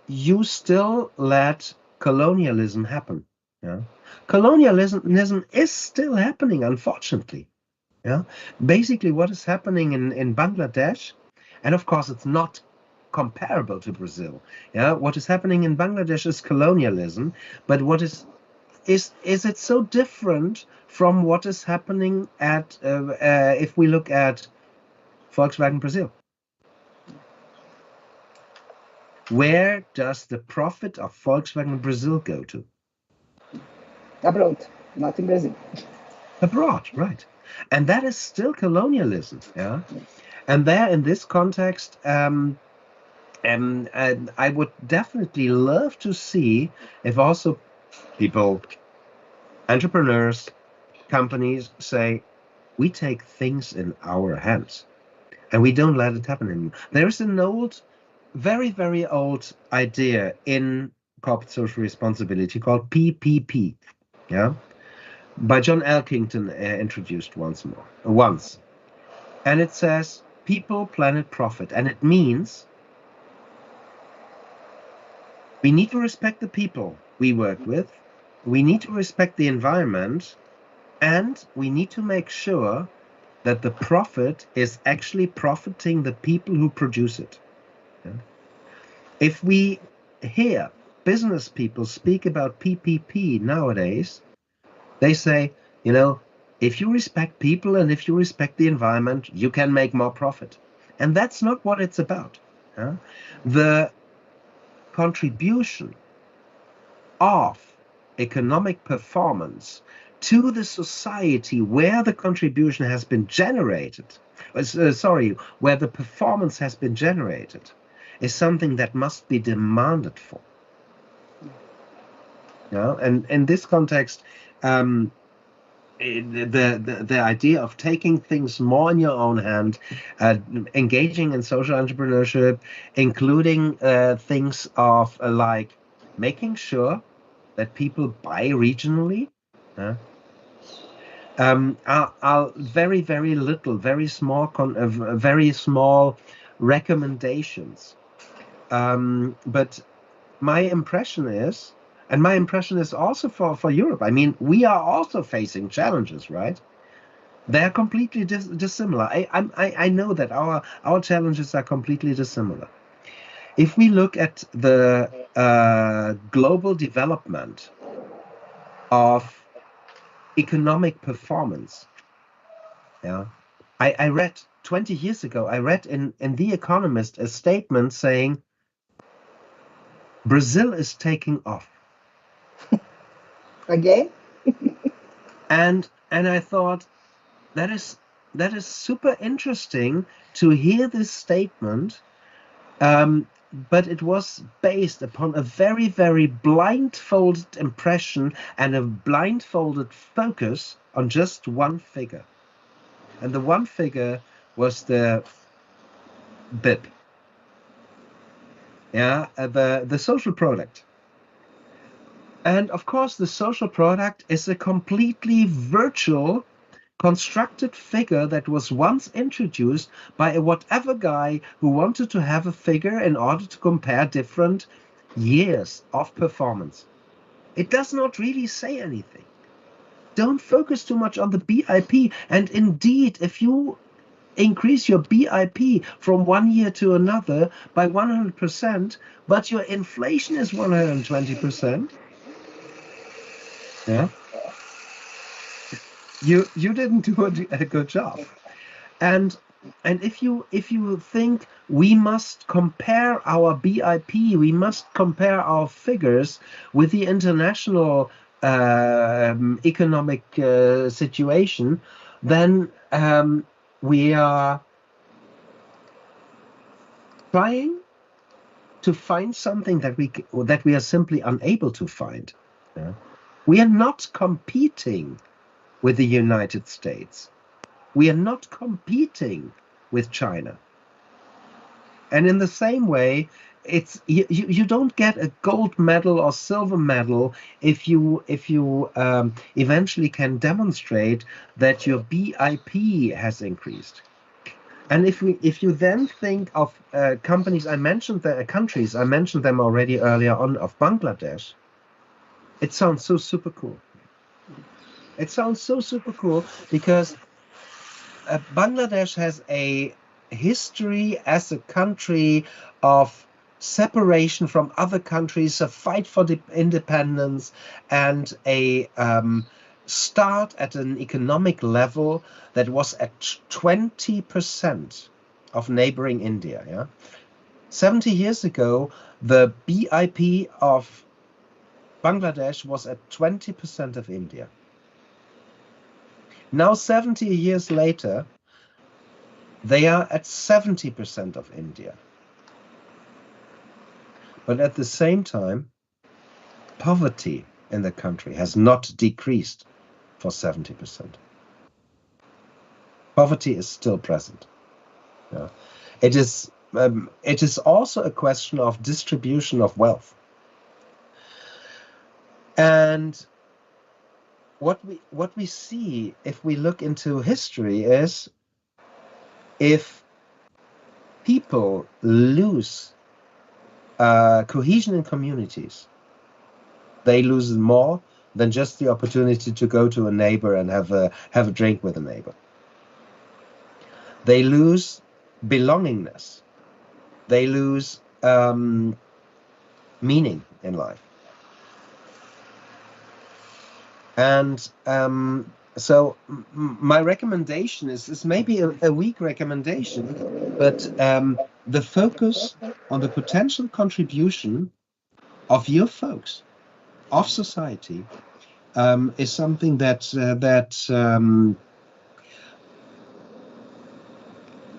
you still let colonialism happen. Yeah? Colonialism is still happening, unfortunately. Yeah? Basically, what is happening in Bangladesh, and of course it's not comparable to Brazil. Yeah, what is happening in Bangladesh is colonialism, but what is it so different from what is happening at if we look at Volkswagen Brazil? Where does the profit of Volkswagen Brazil go to? Abroad, not in Brazil. Abroad, right. And that is still colonialism, yeah? And there, in this context, I would definitely love to see if also people, entrepreneurs, companies say, we take things in our hands and we don't let it happen anymore. There is an old, very, very old idea in corporate social responsibility called PPP, yeah, by John Elkington, introduced once. And it says people, planet, profit. And it means we need to respect the people we work with, we need to respect the environment, and we need to make sure that the profit is actually profiting the people who produce it. Yeah? If we here business people speak about PPP nowadays, they say, you know, if you respect people and if you respect the environment, you can make more profit. And that's not what it's about. Huh? The contribution of economic performance to the society where the contribution has been generated, where the performance has been generated, is something that must be demanded for. And in this context, the idea of taking things more in your own hand, engaging in social entrepreneurship, including things of like making sure that people buy regionally, are very, very little, very small recommendations. But my impression is, and my impression is also for Europe, I mean, we are also facing challenges, right? They're completely dissimilar. I know that our challenges are completely dissimilar. If we look at the global development of economic performance, I read 20 years ago, I read in The Economist a statement saying Brazil is taking off. Again? and I thought that is super interesting to hear this statement, but it was based upon a very, very blindfolded impression and a blindfolded focus on just one figure. And the one figure was the BIP, the social product. And of course, the social product is a completely virtual, constructed figure that was once introduced by a whatever guy who wanted to have a figure in order to compare different years of performance. It does not really say anything. Don't focus too much on the BIP. And indeed, if you increase your BIP from one year to another by 100%, but your inflation is 120%, you didn't do a good job. And if you think we must compare our BIP, we must compare our figures with the international economic situation, then we are trying to find something that we are simply unable to find. We are not competing with the United States. We are not competing with China. And in the same way, it's you don't get a gold medal or silver medal if you eventually can demonstrate that your BIP has increased. And if you then think of companies, I mentioned the countries, I mentioned them already earlier on, of Bangladesh. It sounds so super cool. It sounds so super cool because Bangladesh has a history as a country of separation from other countries, a fight for independence, and a start at an economic level that was at 20% of neighboring India. 70 years ago, the BIP of Bangladesh was at 20% of India. Now, 70 years later, they are at 70% of India. But at the same time, poverty in the country has not decreased for 70%. Poverty is still present. It is also a question of distribution of wealth. And what we see if we look into history is if people lose cohesion in communities, they lose more than just the opportunity to go to a neighbor and have a drink with a neighbor. They lose belongingness. They lose meaning in life. And so my recommendation is maybe a weak recommendation, but the focus on the potential contribution of your folks, of society, is something that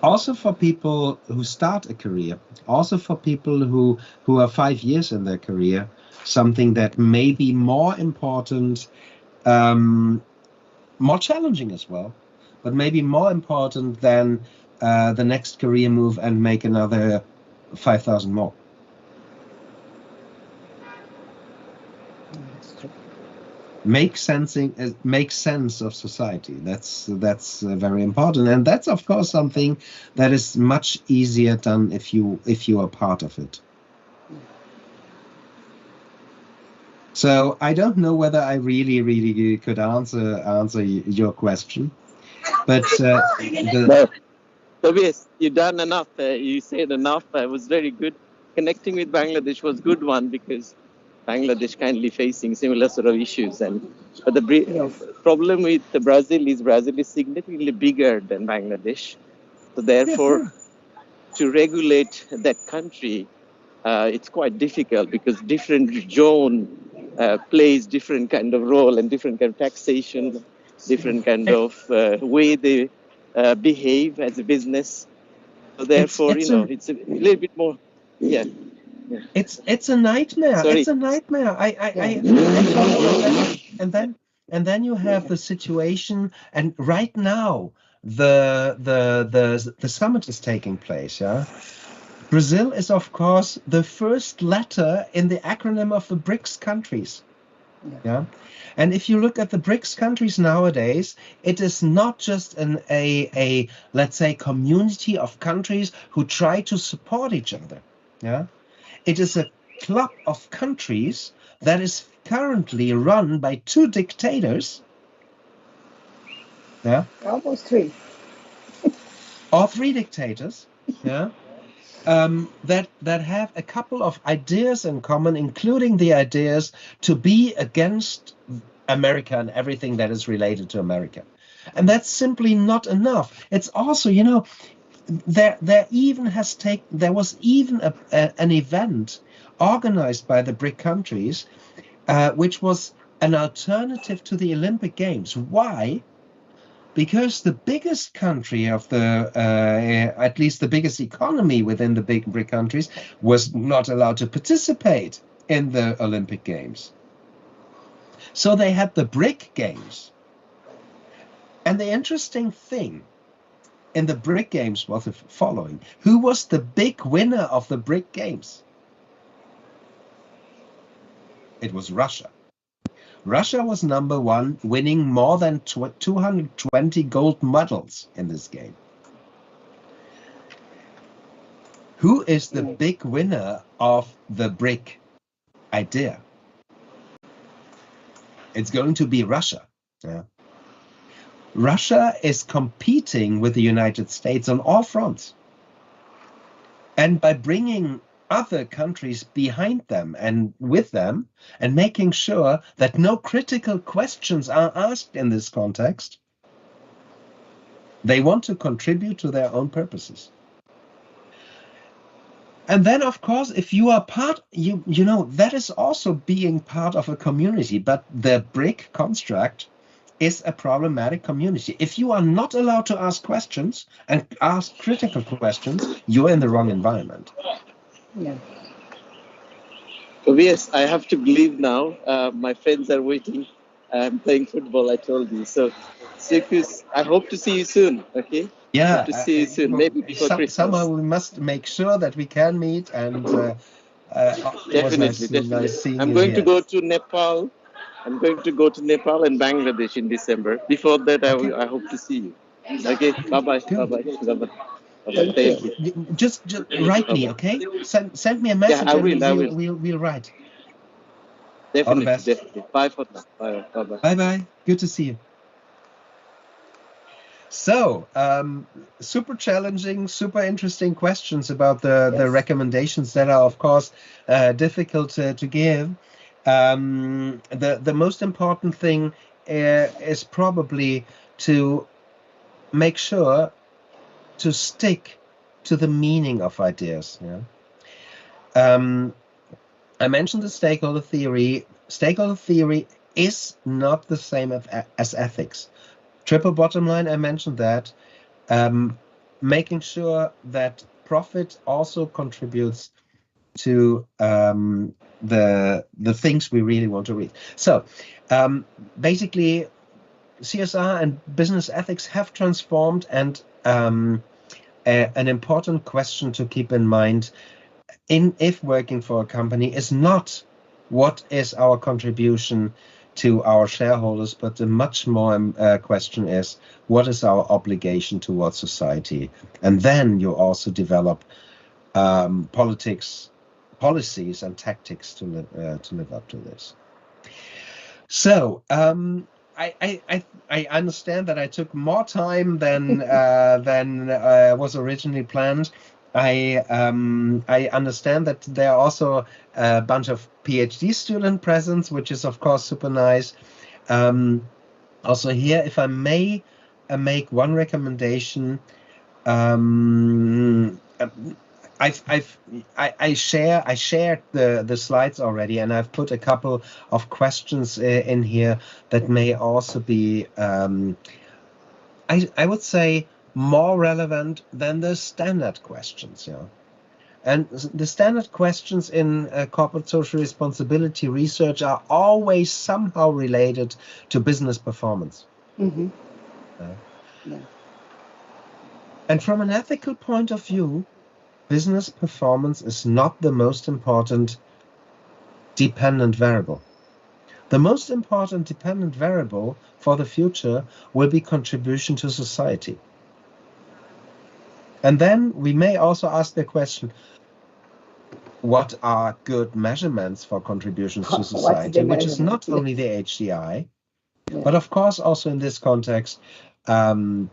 also for people who start a career, also for people who are 5 years in their career, something that may be more important, more challenging as well, but maybe more important than the next career move and make another 5,000 more. Make sense of society. That's very important, and that's of course something that is much easier done if you are part of it. So I don't know whether I really could answer your question, but no, Tobias, you've done enough. You said enough. It was very good. Connecting with Bangladesh was good one because Bangladesh kindly facing similar sort of issues, but the problem with Brazil is significantly bigger than Bangladesh, so therefore to regulate that country it's quite difficult because different zone plays different kind of role and different kind of taxation, different kind of way they behave as a business. So therefore, it's a little bit more, yeah. It's a nightmare. Sorry. It's a nightmare. And then you have the situation, and right now the summit is taking place. Yeah, Brazil is of course the first letter in the acronym of the BRICS countries. Yeah, and if you look at the BRICS countries nowadays, it is not just a let's say community of countries who try to support each other. Yeah. It is a club of countries that is currently run by 2 dictators. Yeah. Almost 3. Or 3 dictators. Yeah. That have a couple of ideas in common, including the ideas to be against America and everything that is related to America. And that's simply not enough. It's also, there was even an event organized by the BRIC countries, which was an alternative to the Olympic Games. Why? Because the biggest country of at least the biggest economy within the big BRIC countries, was not allowed to participate in the Olympic Games. So they had the BRIC Games. And the interesting thing in the BRIC Games was the following. Who was the big winner of the BRIC Games? It was Russia. Russia was number 1, winning more than 220 gold medals in this game. Who is the big winner of the BRIC idea? It's going to be Russia. Yeah. Russia is competing with the United States on all fronts. And by bringing other countries behind them and with them, and making sure that no critical questions are asked in this context, they want to contribute to their own purposes. And then, of course, if you are part, that is also being part of a community, but the BRIC construct is a problematic community. If you are not allowed to ask questions and ask critical questions, you're in the wrong environment. Yeah. Tobias, I have to leave now. My friends are waiting. I'm playing football, I told you. So, Circus, I hope to see you soon, okay? Yeah. Hope to see you soon, maybe before Christmas. Somehow we must make sure that we can meet, and definitely. Nice seeing I'm you going here. to go to Nepal. I'm going to go to Nepal and Bangladesh in December. Before that, Okay. I hope to see you. Okay, bye-bye. Good. Bye-bye. Thank you. Just write me, okay? Send me a message. Yeah, I will. We'll write. Definitely, All the best. Definitely. Bye for now. Bye. Bye-bye. Good to see you. So, super challenging, super interesting questions about the recommendations that are, of course, difficult to give. The most important thing is probably to make sure to stick to the meaning of ideas. Yeah? I mentioned the stakeholder theory. Stakeholder theory is not the same as ethics. Triple bottom line, I mentioned that. Making sure that profit also contributes to the things we really want to read. So basically, CSR and business ethics have transformed, and an important question to keep in mind if working for a company is not what is our contribution to our shareholders, but the much more question is what is our obligation towards society. And then you also develop policies and tactics to live up to this. So I understand that I took more time than was originally planned. I understand that there are also a bunch of PhD student presents, which is of course super nice. Also here, if I may make one recommendation, I shared the slides already, and I've put a couple of questions in here that may also be I would say more relevant than the standard questions. Yeah, and the standard questions in corporate social responsibility research are always somehow related to business performance. Mm-hmm. Yeah. And from an ethical point of view, business performance is not the most important dependent variable. The most important dependent variable for the future will be contribution to society. And then we may also ask the question, what are good measurements for contributions to society, which is not only the HDI, but of course also in this context, how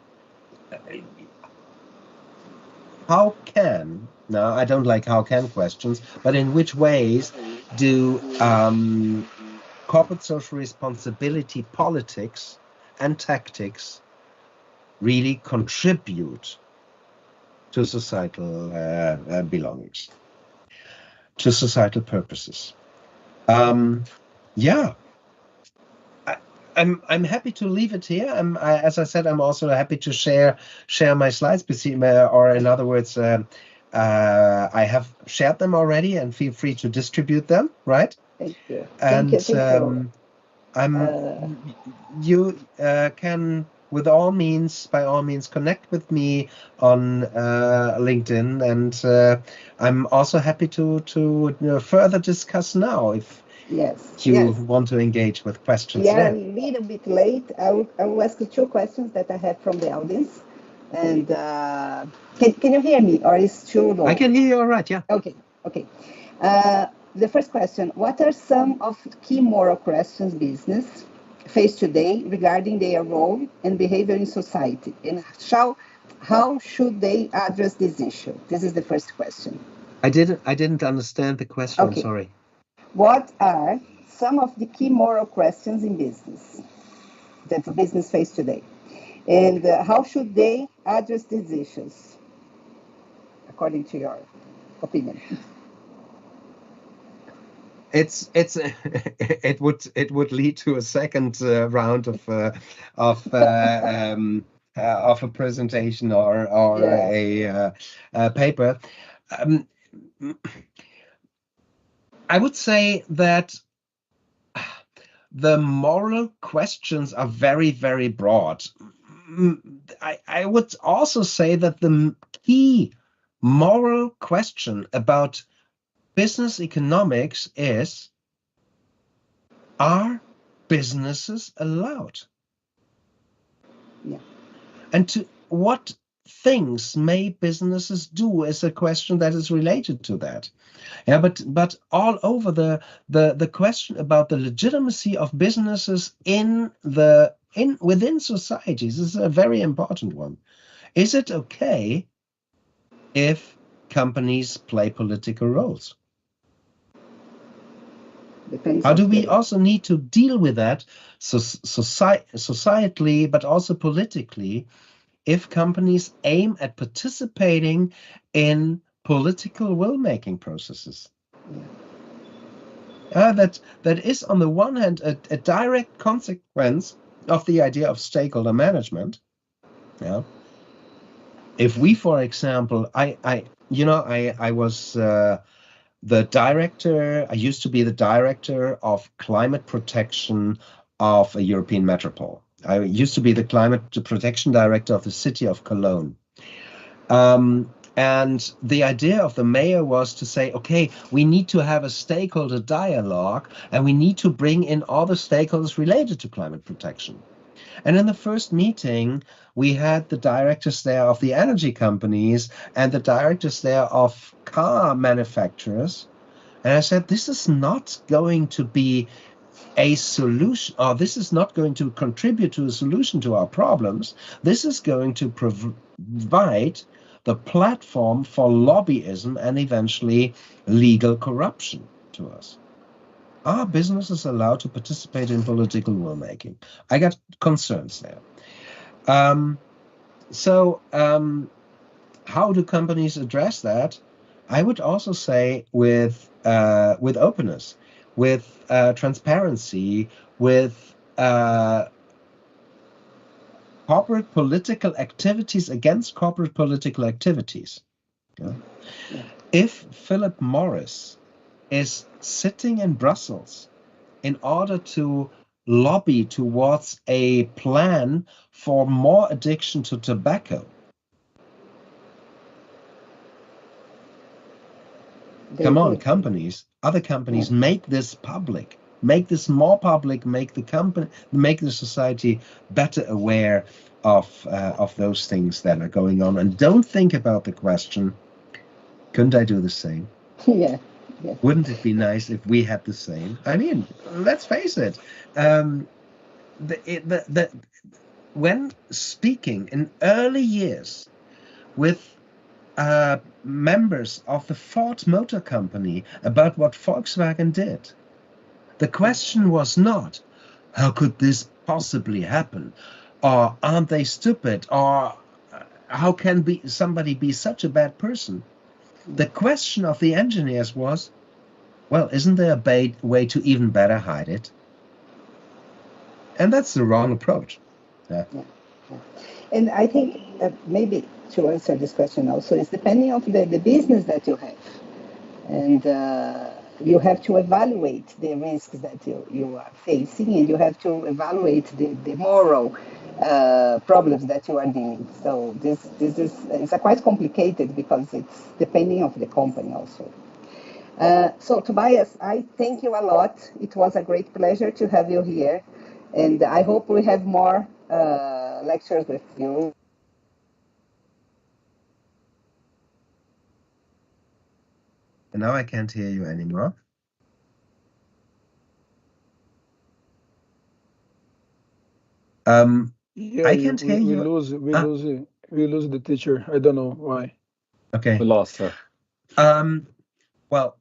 can, now I don't like how can questions, but in which ways do corporate social responsibility politics and tactics really contribute to societal belongings, to societal purposes? Yeah. I'm happy to leave it here. As I said, I'm also happy to share my slides, or in other words, I have shared them already, and feel free to distribute them. Right? Thank you. And Thank you. You can, by all means, connect with me on LinkedIn, and I'm also happy to further discuss now if. Yes. You want to engage with questions? Yeah, a little bit late. I will ask you 2 questions that I have from the audience. And can you hear me, or is too low? I can hear you all right, yeah. Okay. The first question, what are some of key moral questions business face today regarding their role and behavior in society? And how should they address this issue? This is the first question. I didn't understand the question, okay. Sorry. What are some of the key moral questions in business that the business face today? And how should they address these issues, according to your opinion? It would lead to a second round of a presentation or a paper. I would say that the moral questions are very, very broad. I would also say that the key moral question about business economics is, are businesses allowed? Yeah. And to what things may businesses do is a question that is related to that. Yeah, but all over the question about the legitimacy of businesses in the within societies, this is a very important one. Is it okay if companies play political roles? Depends How do on we the- also need to deal with that societally, but also politically, if companies aim at participating in political will-making processes? That is, on the one hand, a direct consequence of the idea of stakeholder management. Yeah. If we, for example, I was the director. I used to be the director of climate protection of a European metropole. I used to be the climate protection director of the city of Cologne. And the idea of the mayor was to say, okay, we need to have a stakeholder dialogue and we need to bring in all the stakeholders related to climate protection. And in the first meeting, we had the directors there of the energy companies and the directors there of car manufacturers. And I said, this is not going to be a solution, or this is not going to contribute to a solution to our problems. This is going to provide the platform for lobbyism and eventually legal corruption to us. Are businesses allowed to participate in political will-making? I got concerns there. How do companies address that? I would also say with openness, with transparency, with corporate political activities against corporate political activities. Yeah? Yeah. If Philip Morris is sitting in Brussels in order to lobby towards a plan for more addiction to tobacco, come on, companies, other companies, make this public, make this more public, make the society better aware of those things that are going on, and don't think about the question, couldn't I do the same? Yeah. Yeah. Wouldn't it be nice if we had the same? I mean, let's face it. When speaking in early years with members of the Ford Motor Company about what Volkswagen did, the question was not, how could this possibly happen? Or aren't they stupid? Or how can somebody be such a bad person? The question of the engineers was, well, isn't there a way to even better hide it? And that's the wrong approach. Yeah. Yeah. Yeah. And I think maybe to answer this question also is depending on the business that you have. And you have to evaluate the risks that you are facing, and you have to evaluate the moral problems that you are dealing. So this is it's quite complicated because it's depending on the company also. So Tobias, I thank you a lot. It was a great pleasure to have you here, and I hope we have more lectures with you. And now I can't hear you anymore. Yeah, I can't hear you. We lose the teacher. I don't know why. Okay. We lost her. Well,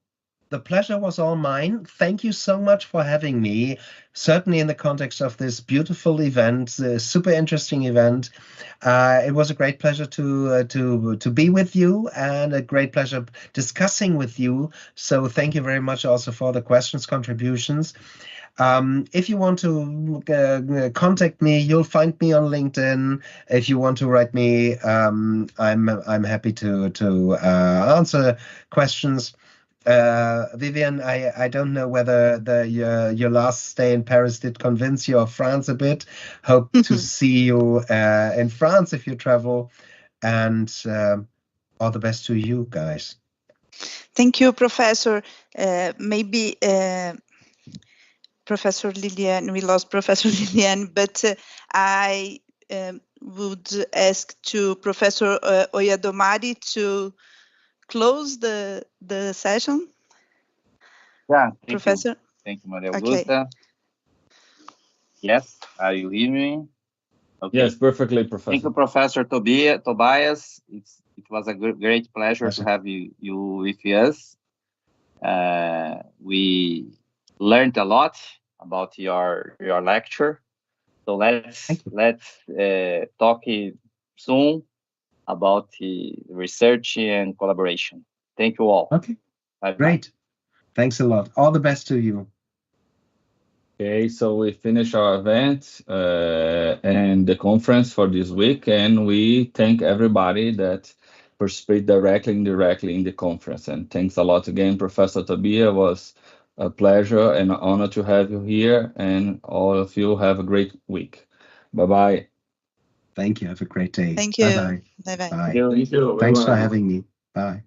the pleasure was all mine. Thank you so much for having me. Certainly in the context of this beautiful event, super interesting event. It was a great pleasure to be with you, and a great pleasure discussing with you. So thank you very much also for the questions, contributions. If you want to contact me, you'll find me on LinkedIn. If you want to write me, I'm happy to answer questions. Vivian, I don't know whether your last stay in Paris did convince you of France a bit. Hope to see you in France if you travel, and all the best to you guys. Thank you, Professor. Maybe Professor Liliane, we lost Professor Liliane, but I would ask to Professor Oyadomari to close the session. Yeah, Professor. Thank you, Maria Augusta. Yes, are you hearing me? Okay. Yes, perfectly, Professor. Thank you, Professor Tobias. It was a great pleasure to have you with us. We learned a lot about your lecture. So let's talk soon about the research and collaboration. Thank you all. Okay. Bye-bye. Great. Thanks a lot. All the best to you. Okay, so we finish our event and the conference for this week, and we thank everybody that participated directly and indirectly in the conference. And thanks a lot again, Professor Tobias. It was a pleasure and an honor to have you here, and all of you have a great week. Bye-bye. Thank you. Have a great day. Thank you. Bye-bye. Bye-bye. Bye. Thank you. Thanks for having me. Bye.